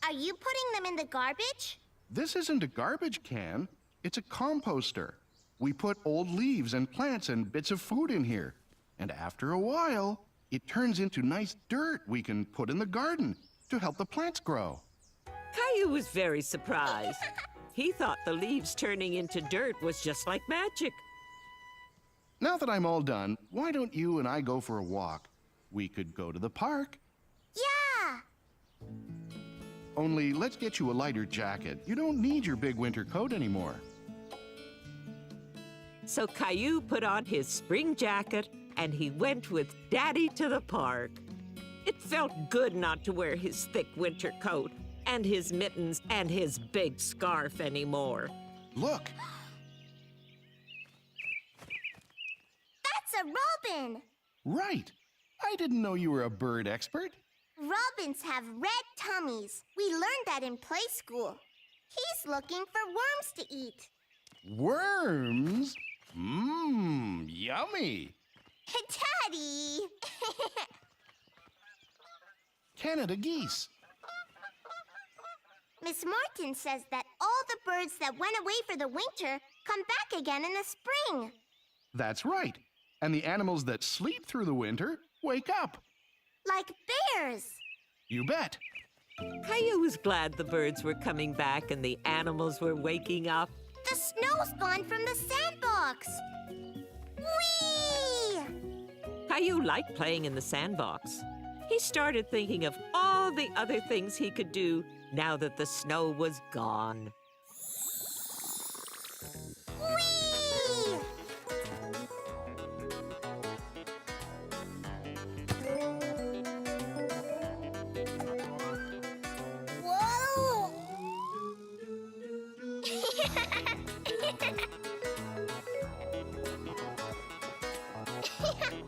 Are you putting them in the garbage? This isn't a garbage can. It's a composter. We put old leaves and plants and bits of food in here. And after a while, it turns into nice dirt we can put in the garden to help the plants grow. Caillou was very surprised. He thought the leaves turning into dirt was just like magic. Now that I'm all done, why don't you and I go for a walk? We could go to the park. Yeah! Only let's get you a lighter jacket. You don't need your big winter coat anymore. So Caillou put on his spring jacket and he went with Daddy to the park. It felt good not to wear his thick winter coat and his mittens and his big scarf anymore. Look! That's a robin! Right! I didn't know you were a bird expert. Robins have red tummies. We learned that in play school. He's looking for worms to eat. Worms? Mmm, yummy! Daddy! Canada geese. Miss Martin says that all the birds that went away for the winter come back again in the spring. That's right. And the animals that sleep through the winter wake up. Like bears. You bet. Caillou was glad the birds were coming back and the animals were waking up. The snow's gone from the sandbox. Whee! Caillou liked playing in the sandbox. He started thinking of all the other things he could do now that the snow was gone. Whee! Whoa!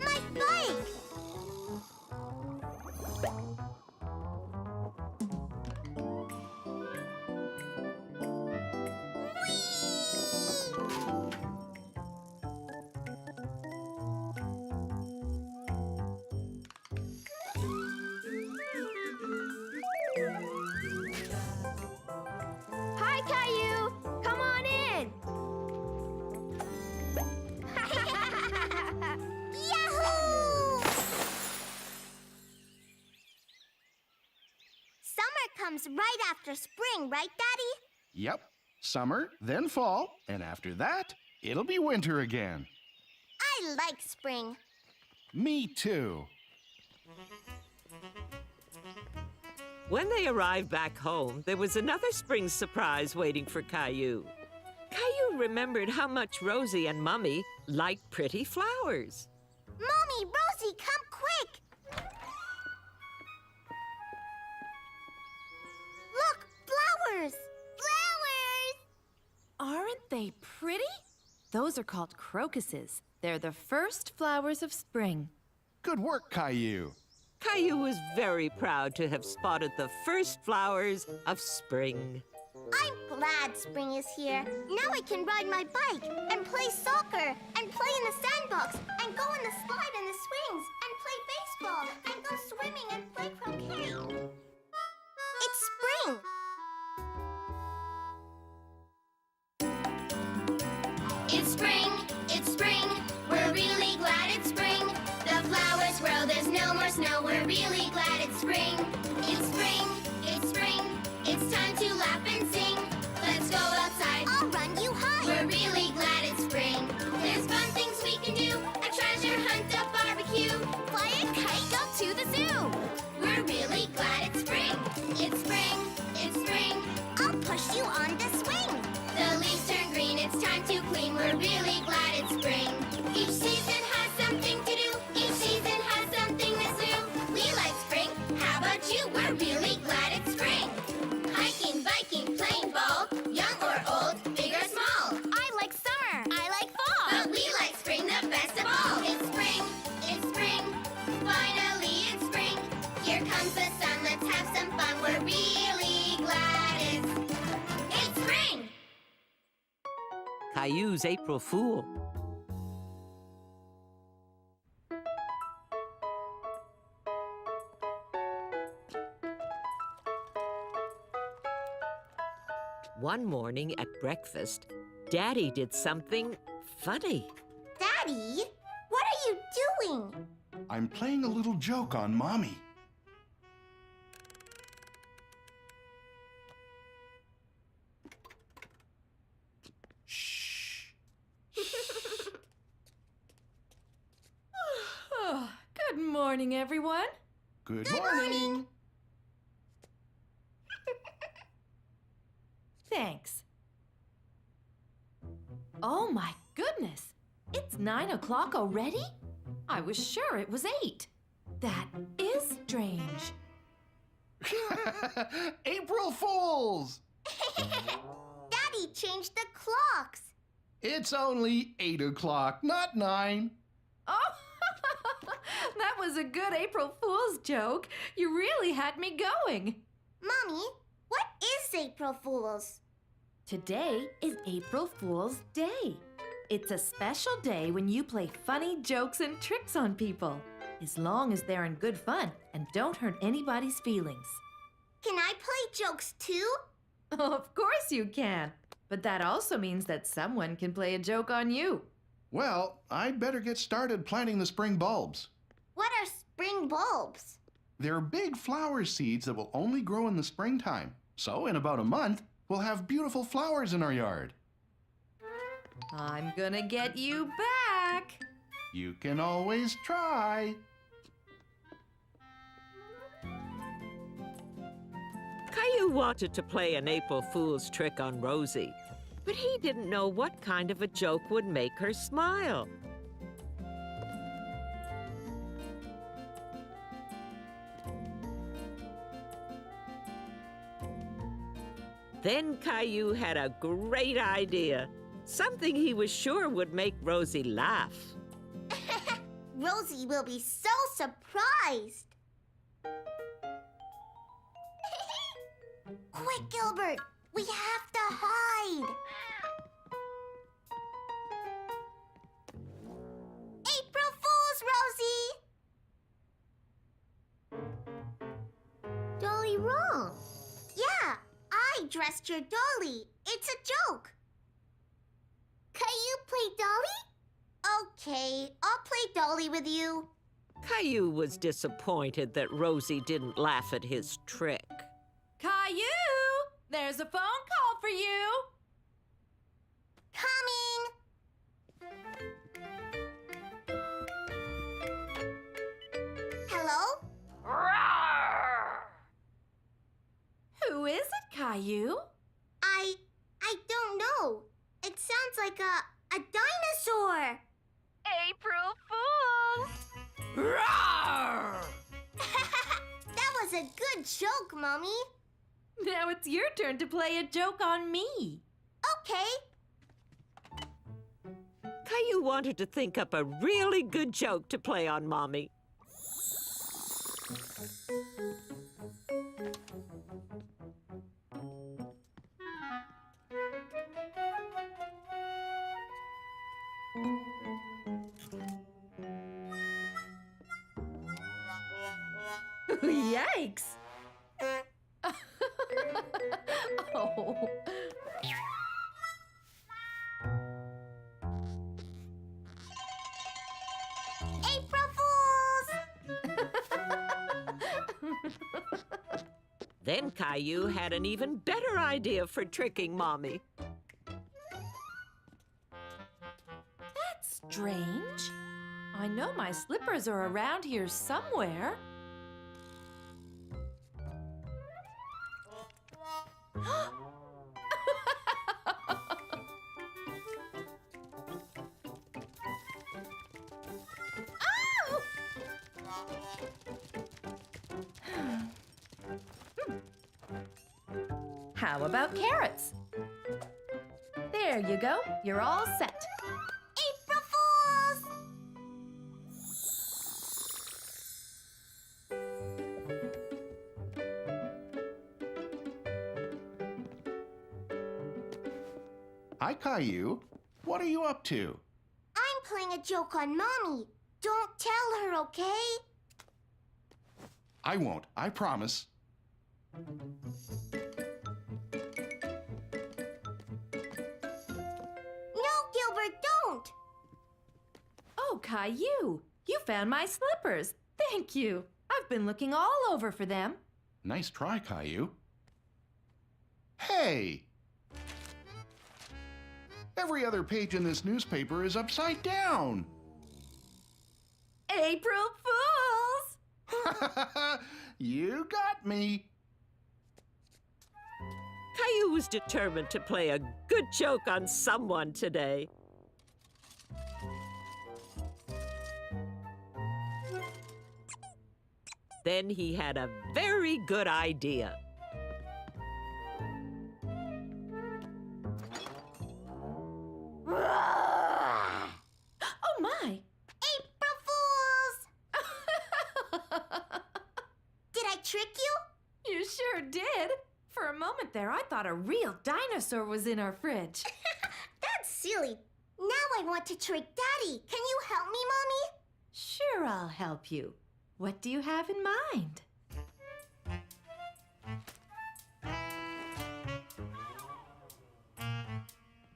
My bike! Hi, Caillou! Come on in! Yahoo! Summer comes right after spring, right, Daddy? Yep. Summer, then fall, and after that, it'll be winter again. I like spring. Me too. When they arrived back home, there was another spring surprise waiting for Caillou. Caillou remembered how much Rosie and Mummy liked pretty flowers. Mommy, Rosie, come quick! Look, flowers! Flowers! Aren't they pretty? Those are called crocuses. They're the first flowers of spring. Good work, Caillou. Caillou was very proud to have spotted the first flowers of spring. I'm glad spring is here. Now I can ride my bike and play soccer and play in the sandbox and go on the slide and the swings and play baseball and go swimming and play croquet. It's spring. It's spring, it's spring. We're really glad it's spring. The flowers grow, there's no more snow. We're really glad it's spring. It's spring, it's spring. It's time to laugh and sing. Let's go outside. I'll run you high. We're really glad it's spring. There's fun things we can do. A treasure hunt, a barbecue. Fly a kite, go to the zoo. We're really glad it's spring. It's spring, it's spring. I'll push you on the swing. The leaves turn green, it's time to clean. We're really glad it's spring. Each season has something to do. Each season has something that's new. We like spring Caillou's April Fool. One morning at breakfast, Daddy did something funny. Daddy, what are you doing? I'm playing a little joke on Mommy. Shh. Oh, good morning, everyone. Good morning. Thanks. Oh my goodness! It's 9 o'clock already? I was sure it was 8. That is strange. April Fools! Daddy changed the clocks. It's only 8 o'clock, not 9. Oh, that was a good April Fool's joke. You really had me going. Mommy, what is April Fools? Today is April Fool's Day. It's a special day when you play funny jokes and tricks on people, as long as they're in good fun and don't hurt anybody's feelings. Can I play jokes too? Of course you can, but that also means that someone can play a joke on you. Well, I'd better get started planting the spring bulbs. What are spring bulbs? They're big flower seeds that will only grow in the springtime. So in about a month, we'll have beautiful flowers in our yard. I'm gonna get you back. You can always try. Caillou wanted to play an April Fool's trick on Rosie, but he didn't know what kind of a joke would make her smile. Then Caillou had a great idea, something he was sure would make Rosie laugh. Rosie will be so surprised. Quick, Gilbert, we have to hide. April Fools, Rosie! Dolly wrong. Yeah, I dressed your dolly. It's a joke. Can you play Dolly? Okay, I'll play Dolly with you. Caillou was disappointed that Rosie didn't laugh at his trick. Caillou, there's a phone call for you. Coming. Hello? Who is it, Caillou? I don't know. It sounds like a dinosaur. April Fool! That was a good joke, Mommy. Now it's your turn to play a joke on me. Okay. Caillou wanted to think up a really good joke to play on Mommy. Yikes! Oh. April Fools! Then Caillou had an even better idea for tricking Mommy. That's strange. I know my slippers are around here somewhere. How about carrots? There you go. You're all set. April Fools! Hi, Caillou. What are you up to? I'm playing a joke on Mommy. Don't tell her, okay? I won't, I promise. No, Gilbert, don't! Oh, Caillou, you found my slippers. Thank you. I've been looking all over for them. Nice try, Caillou. Hey! Every other page in this newspaper is upside down. April Fools! You got me. Caillou was determined to play a good joke on someone today. Then he had a very good idea. Oh, my! April Fools! Did I trick you? You sure did. For a moment there, I thought a real dinosaur was in our fridge. That's silly. Now I want to trick Daddy. Can you help me, Mommy? Sure, I'll help you. What do you have in mind?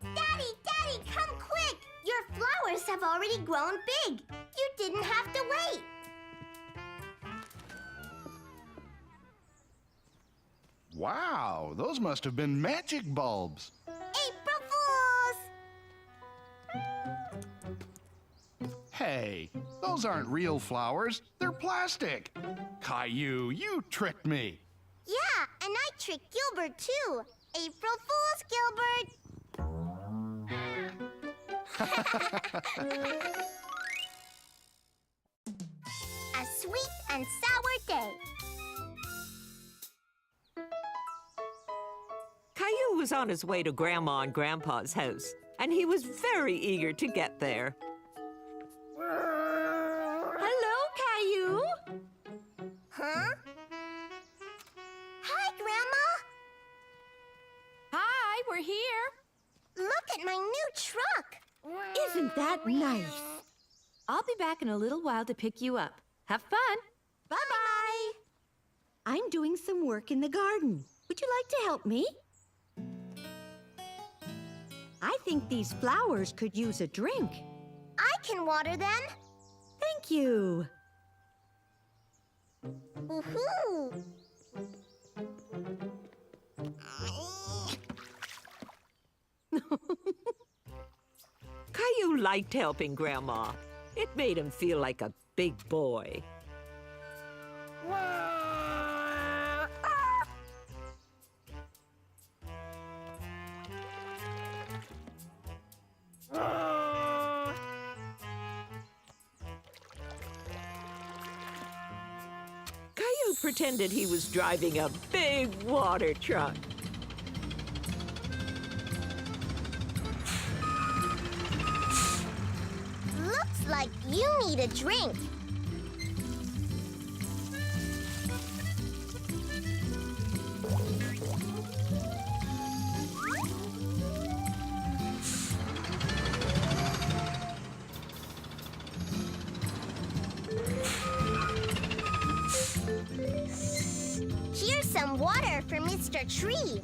Daddy, come quick! Your flowers have already grown big. You didn't have to wait. Wow, those must have been magic bulbs. April Fools! Hey, those aren't real flowers. They're plastic. Caillou, you tricked me. Yeah, and I tricked Gilbert too. April Fools, Gilbert! A sweet and sour day. Caillou was on his way to Grandma and Grandpa's house, and he was very eager to get there. Hello, Caillou. Huh? Hi, Grandma. Hi, we're here. Look at my new truck. Isn't that nice? I'll be back in a little while to pick you up. Have fun. Bye-bye. I'm doing some work in the garden. Would you like to help me? I think these flowers could use a drink. I can water them. Thank you. Woohoo! Caillou liked helping Grandma. It made him feel like a big boy. Caillou pretended he was driving a big water truck. Looks like you need a drink. Here's some water for Mr. Tree.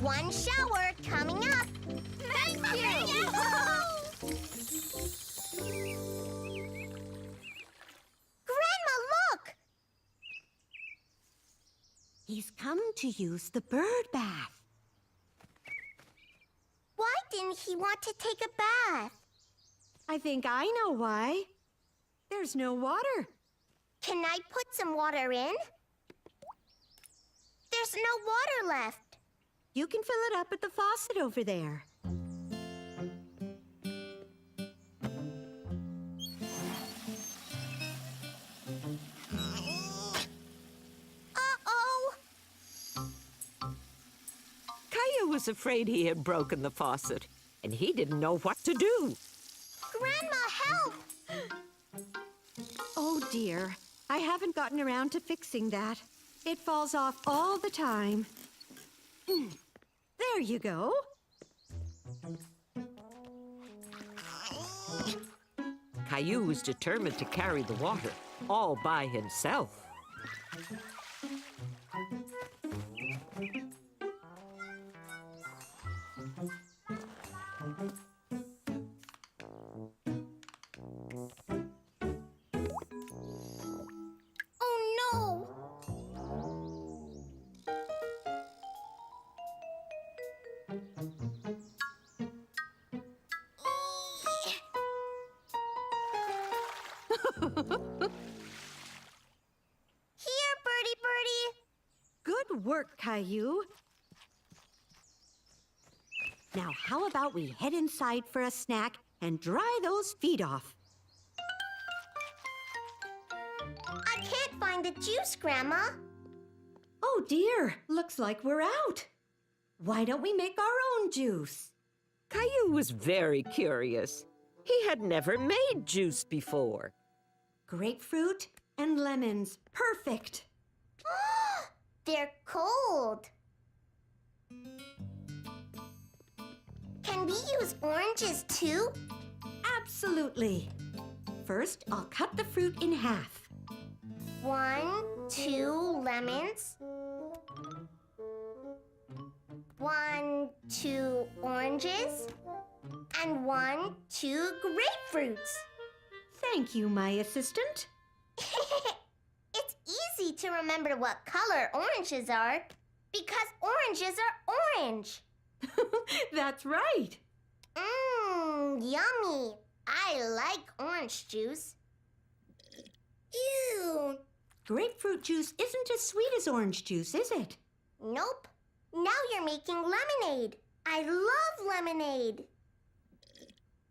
One shower coming up. Thank you! Grandma, look! He's come to use the bird bath. Why didn't he want to take a bath? I think I know why. There's no water. Can I put some water in? There's no water left. You can fill it up at the faucet over there. was afraid he had broken the faucet, and he didn't know what to do. Grandma, help! Oh dear, I haven't gotten around to fixing that. It falls off all the time. There you go. Caillou was determined to carry the water all by himself. Oh no! Here, Birdie Birdie! Good work, Caillou. Now, how about we head inside for a snack and dry those feet off? I can't find the juice, Grandma. Oh dear, looks like we're out. Why don't we make our own juice? Caillou was very curious. He had never made juice before. Grapefruit and lemons, perfect. They're cold. Can we use oranges too? Absolutely. First, I'll cut the fruit in half. 1, 2 lemons. 1, 2 oranges. And 1, 2 grapefruits. Thank you, my assistant. It's easy to remember what color oranges are because oranges are orange. That's right. Yummy. I like orange juice. Ew. Grapefruit juice isn't as sweet as orange juice, is it? Nope. Now you're making lemonade. I love lemonade.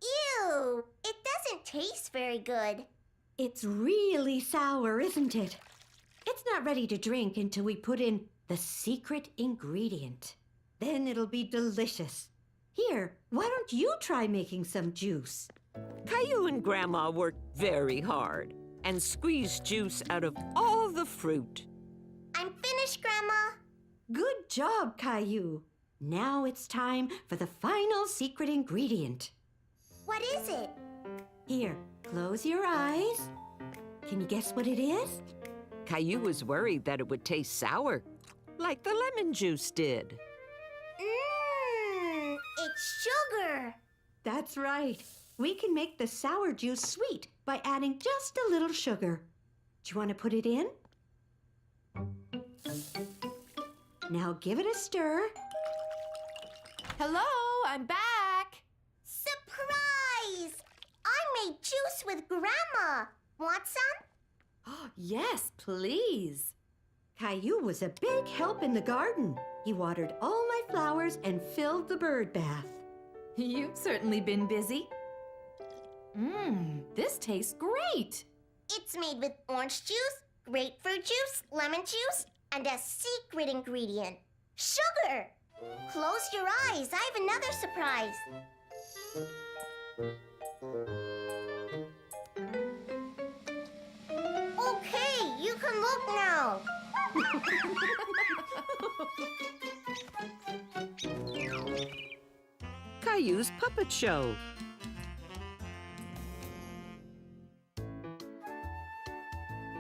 Ew. It doesn't taste very good. It's really sour, isn't it? It's not ready to drink until we put in the secret ingredient. Then it'll be delicious. Here, why don't you try making some juice? Caillou and Grandma worked very hard and squeezed juice out of all the fruit. I'm finished, Grandma. Good job, Caillou. Now it's time for the final secret ingredient. What is it? Here, close your eyes. Can you guess what it is? Caillou was worried that it would taste sour, like the lemon juice did. It's sugar. That's right. We can make the sour juice sweet by adding just a little sugar. Do you want to put it in? Now give it a stir. Hello, I'm back. Surprise! I made juice with Grandma. Want some? Oh, yes, please. Caillou was a big help in the garden. He watered all my flowers and filled the bird bath. You've certainly been busy. This tastes great. It's made with orange juice, grapefruit juice, lemon juice, and a secret ingredient, sugar. Close your eyes. I have another surprise. Okay, you can look now. Caillou's puppet show.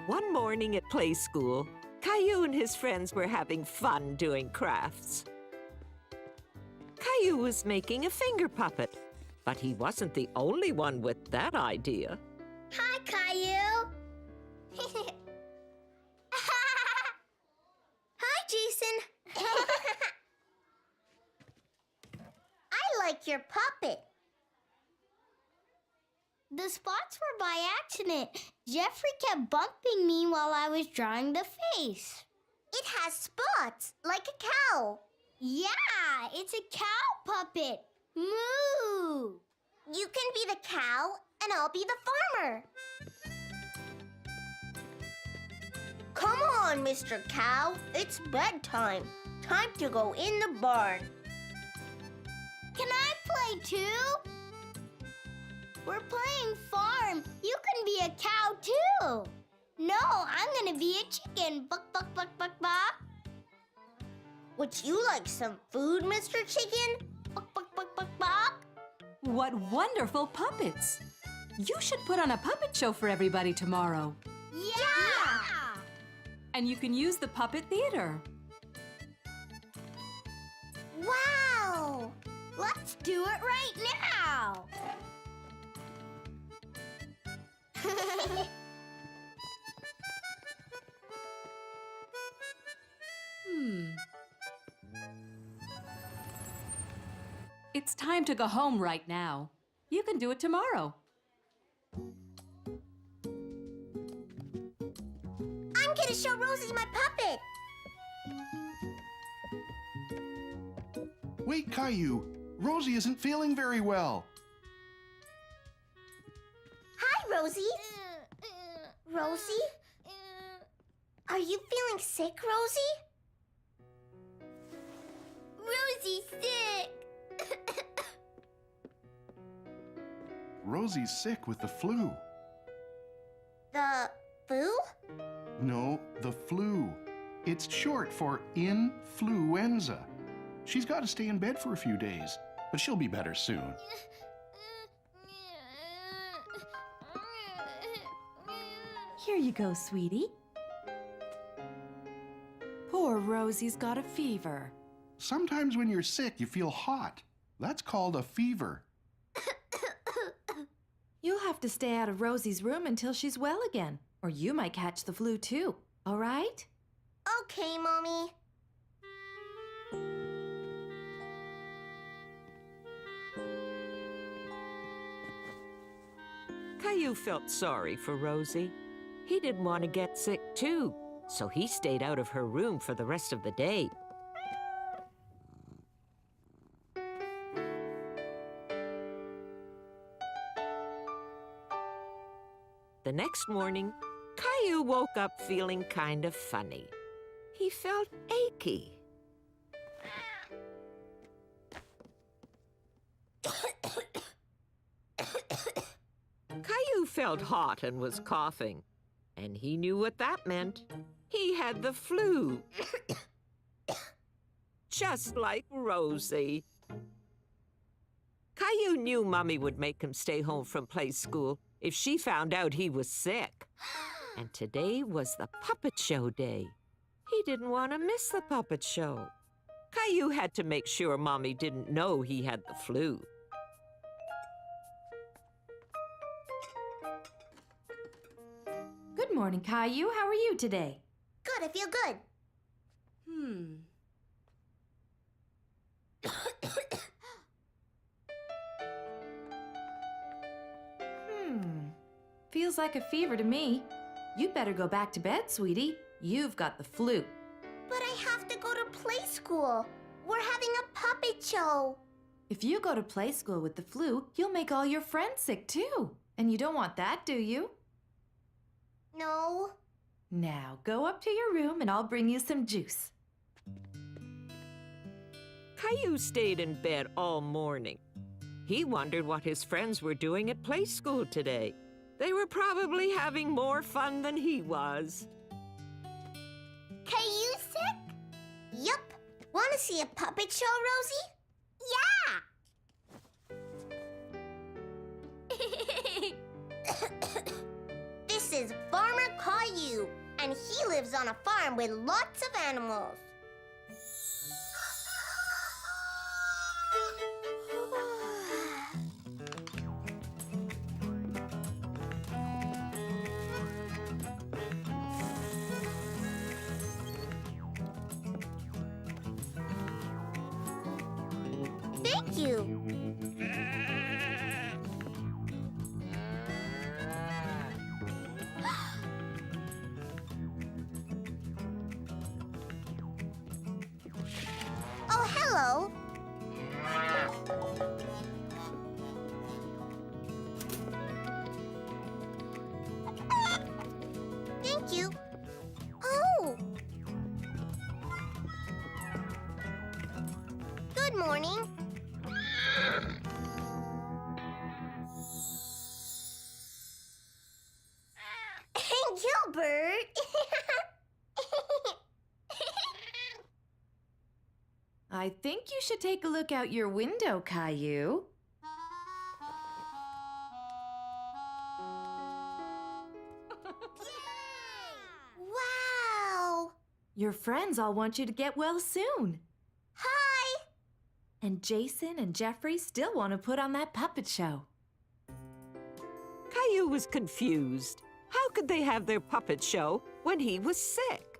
One morning at play school, Caillou and his friends were having fun doing crafts. Caillou was making a finger puppet, but he wasn't the only one with that idea. Hi, Caillou. Hi, Jason. I like your puppet. The spots were by accident. Jeffrey kept bumping me while I was drawing the face. It has spots, like a cow. Yeah, it's a cow puppet. Moo! You can be the cow, and I'll be the farmer. Come on, Mr. Cow. It's bedtime. Time to go in the barn. play too? We're playing farm. You can be a cow too. No, I'm gonna be a chicken. Buck, buck, buck, buck, buck. Would you like some food, Mr. Chicken? Buck, buck, buck, buck, buck. What wonderful puppets! You should put on a puppet show for everybody tomorrow. Yeah! And you can use the puppet theater. Wow! Let's do it right now! It's time to go home right now. You can do it tomorrow. I'm gonna show Rosie my puppet. Wait, Caillou. Rosie isn't feeling very well. Hi, Rosie. Rosie? Are you feeling sick, Rosie? Rosie's sick. Rosie's sick with the flu. The flu? No, the flu. It's short for influenza. She's got to stay in bed for a few days, but she'll be better soon. Here you go, sweetie. Poor Rosie's got a fever. Sometimes when you're sick, you feel hot. That's called a fever. You'll have to stay out of Rosie's room until she's well again, or you might catch the flu too, all right? Okay, Mommy. Caillou felt sorry for Rosie. He didn't want to get sick too, so he stayed out of her room for the rest of the day. The next morning, Caillou woke up feeling kind of funny. He felt achy. Caillou felt hot and was coughing, and he knew what that meant. He had the flu. Just like Rosie. Caillou knew Mommy would make him stay home from play school if she found out he was sick. And today was the puppet show day. He didn't want to miss the puppet show. Caillou had to make sure Mommy didn't know he had the flu. Good morning, Caillou. How are you today? Good, I feel good. Feels like a fever to me. You'd better go back to bed, sweetie. You've got the flu. But I have to go to play school. We're having a puppet show. If you go to play school with the flu, you'll make all your friends sick too. And you don't want that, do you? No. Now, go up to your room and I'll bring you some juice. Caillou stayed in bed all morning. He wondered what his friends were doing at play school today. They were probably having more fun than he was. Caillou sick? Yup. Want to see a puppet show, Rosie? Yeah! This is Farmer Caillou, and he lives on a farm with lots of animals. Thank you. Oh, hello. Thank you. Oh. Good morning. I think you should take a look out your window, Caillou. Wow! Your friends all want you to get well soon. Hi! And Jason and Jeffrey still want to put on that puppet show. Caillou was confused. How could they have their puppet show when he was sick?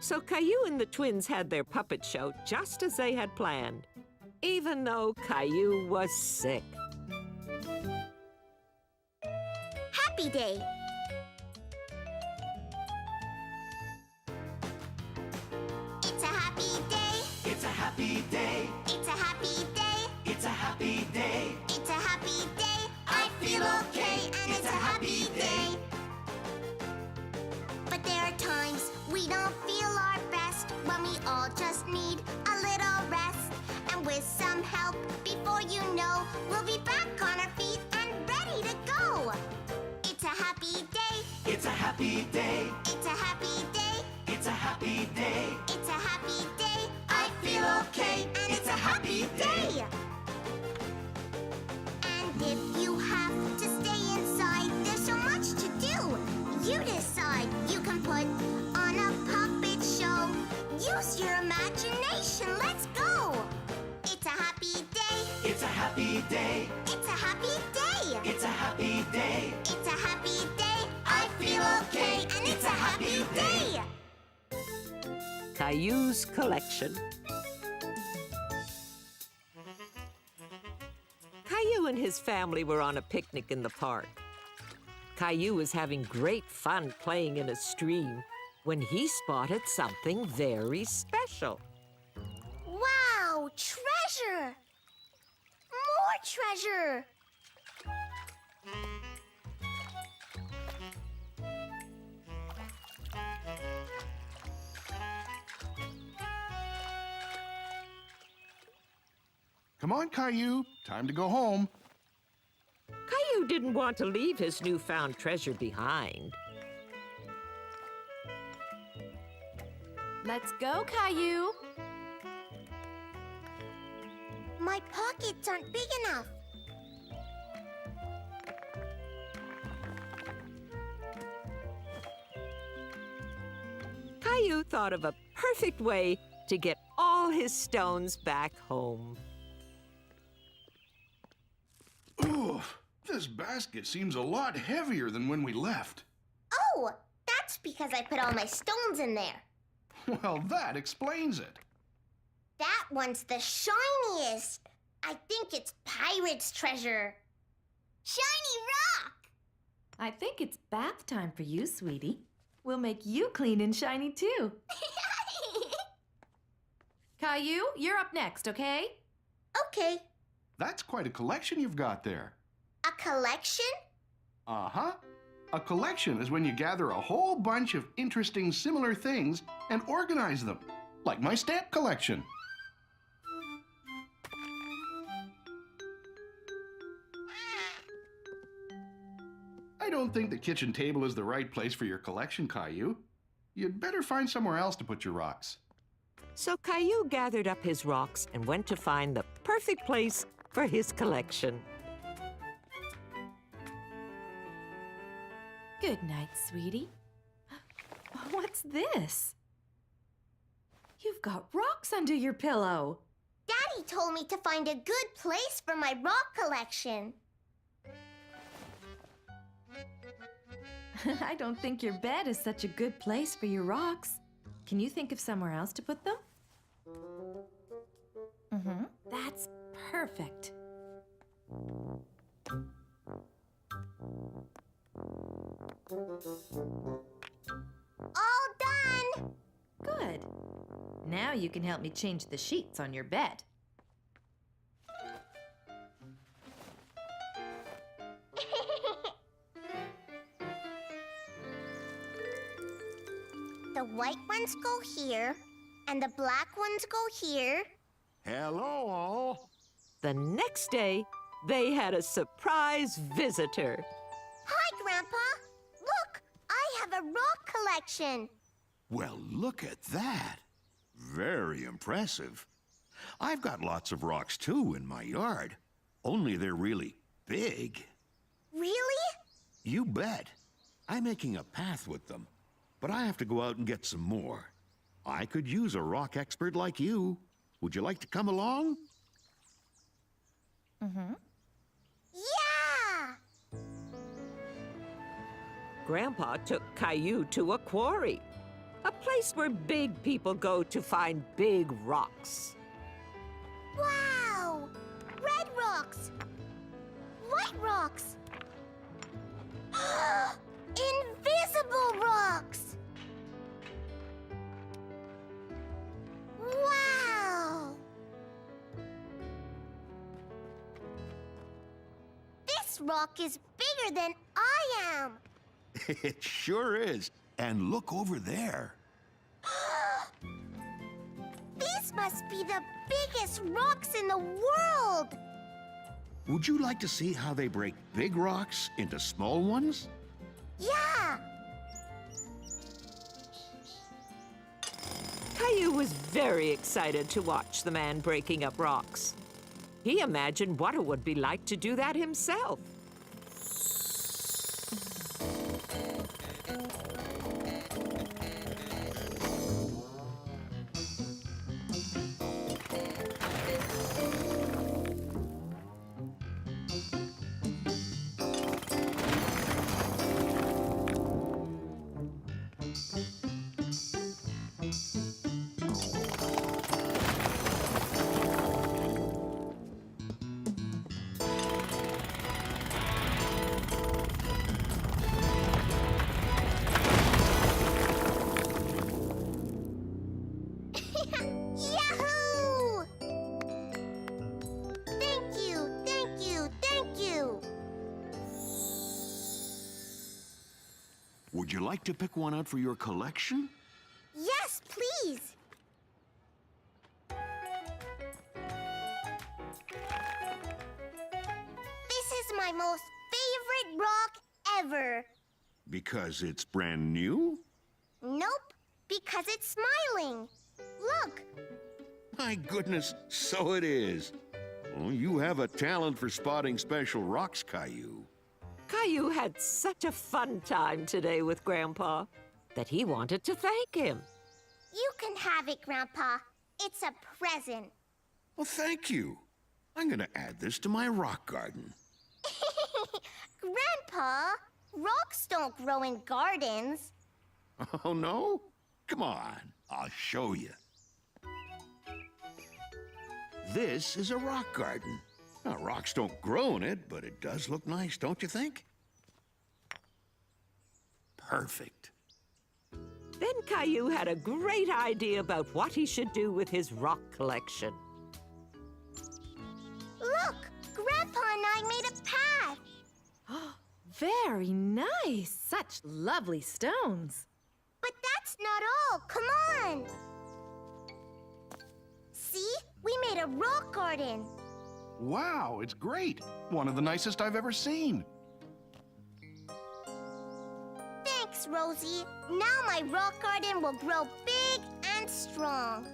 So Caillou and the twins had their puppet show just as they had planned, even though Caillou was sick. Happy Day! It's a happy day. It's a happy day. It's a happy day. It's a happy day. It's a happy day. I feel okay, and it's a happy day. But there are times we don't feel our best, when we all just need a little rest. And with some help, before you know, we'll be back on our feet and ready to go. It's a happy day. It's a happy day. It's a happy day. It's a happy day. It's a happy day. I feel okay. And It's a happy day. And if you have to stay inside, there's so much to do. You decide. You can put on a puppet show. Use your imagination. Let's go. It's a happy day. It's a happy day. It's a happy day. It's a happy day. It's a happy day. I feel okay, and it's a happy day. Caillou's collection. Caillou and his family were on a picnic in the park. Caillou was having great fun playing in a stream when he spotted something very special. Wow, treasure! More treasure! Come on, Caillou. Time to go home. Caillou didn't want to leave his newfound treasure behind. Let's go, Caillou. My pockets aren't big enough. Caillou thought of a perfect way to get all his stones back home. Oof, this basket seems a lot heavier than when we left. Oh, that's because I put all my stones in there. Well, that explains it. That one's the shiniest. I think it's pirate's treasure. Shiny rock! I think it's bath time for you, sweetie. We'll make you clean and shiny, too. Caillou, you're up next, okay? Okay. That's quite a collection you've got there. A collection? Uh-huh. A collection is when you gather a whole bunch of interesting similar things and organize them, like my stamp collection. I don't think the kitchen table is the right place for your collection, Caillou. You'd better find somewhere else to put your rocks. So Caillou gathered up his rocks and went to find the perfect place for his collection. Good night, sweetie. What's this? You've got rocks under your pillow. Daddy told me to find a good place for my rock collection. I don't think your bed is such a good place for your rocks. Can you think of somewhere else to put them? Mm-hmm. That's perfect. All done! Good. Now you can help me change the sheets on your bed. The white ones go here, And the black ones go here. Hello, all. The next day, they had a surprise visitor. Hi, Grandpa. Look, I have a rock collection. Well, look at that. Very impressive. I've got lots of rocks, too, in my yard. Only they're really big. Really? You bet. I'm making a path with them, but I have to go out and get some more. I could use a rock expert like you. Would you like to come along? Yeah! Grandpa took Caillou to a quarry, a place where big people go to find big rocks. Wow! Red rocks! White rocks! Invisible rocks! Wow! This rock is bigger than I am! It sure is. And look over there. These must be the biggest rocks in the world! Would you like to see how they break big rocks into small ones? Yeah! Caillou was very excited to watch the man breaking up rocks. He imagined what it would be like to do that himself. Yahoo! Thank you, thank you, thank you! Would you like to pick one out for your collection? Yes, please! This is my most favorite rock ever. Because it's brand new? Nope, because it's smiling. Look, My goodness, so it is. Oh, you have a talent for spotting special rocks, Caillou. Caillou had such a fun time today with Grandpa that he wanted to thank him. you can have it, Grandpa. It's a present. Well, thank you. I'm going to add this to my rock garden. Grandpa, rocks don't grow in gardens. Oh, no? Come on, I'll show you. This is a rock garden. Now, rocks don't grow in it, but it does look nice, don't you think? Perfect. Then Caillou had a great idea about what he should do with his rock collection. Look, Grandpa and I made a path. Very nice. Such lovely stones. But that's not all. Come on. See? We made a rock garden. Wow, it's great. One of the nicest I've ever seen. Thanks, Rosie. Now my rock garden will grow big and strong.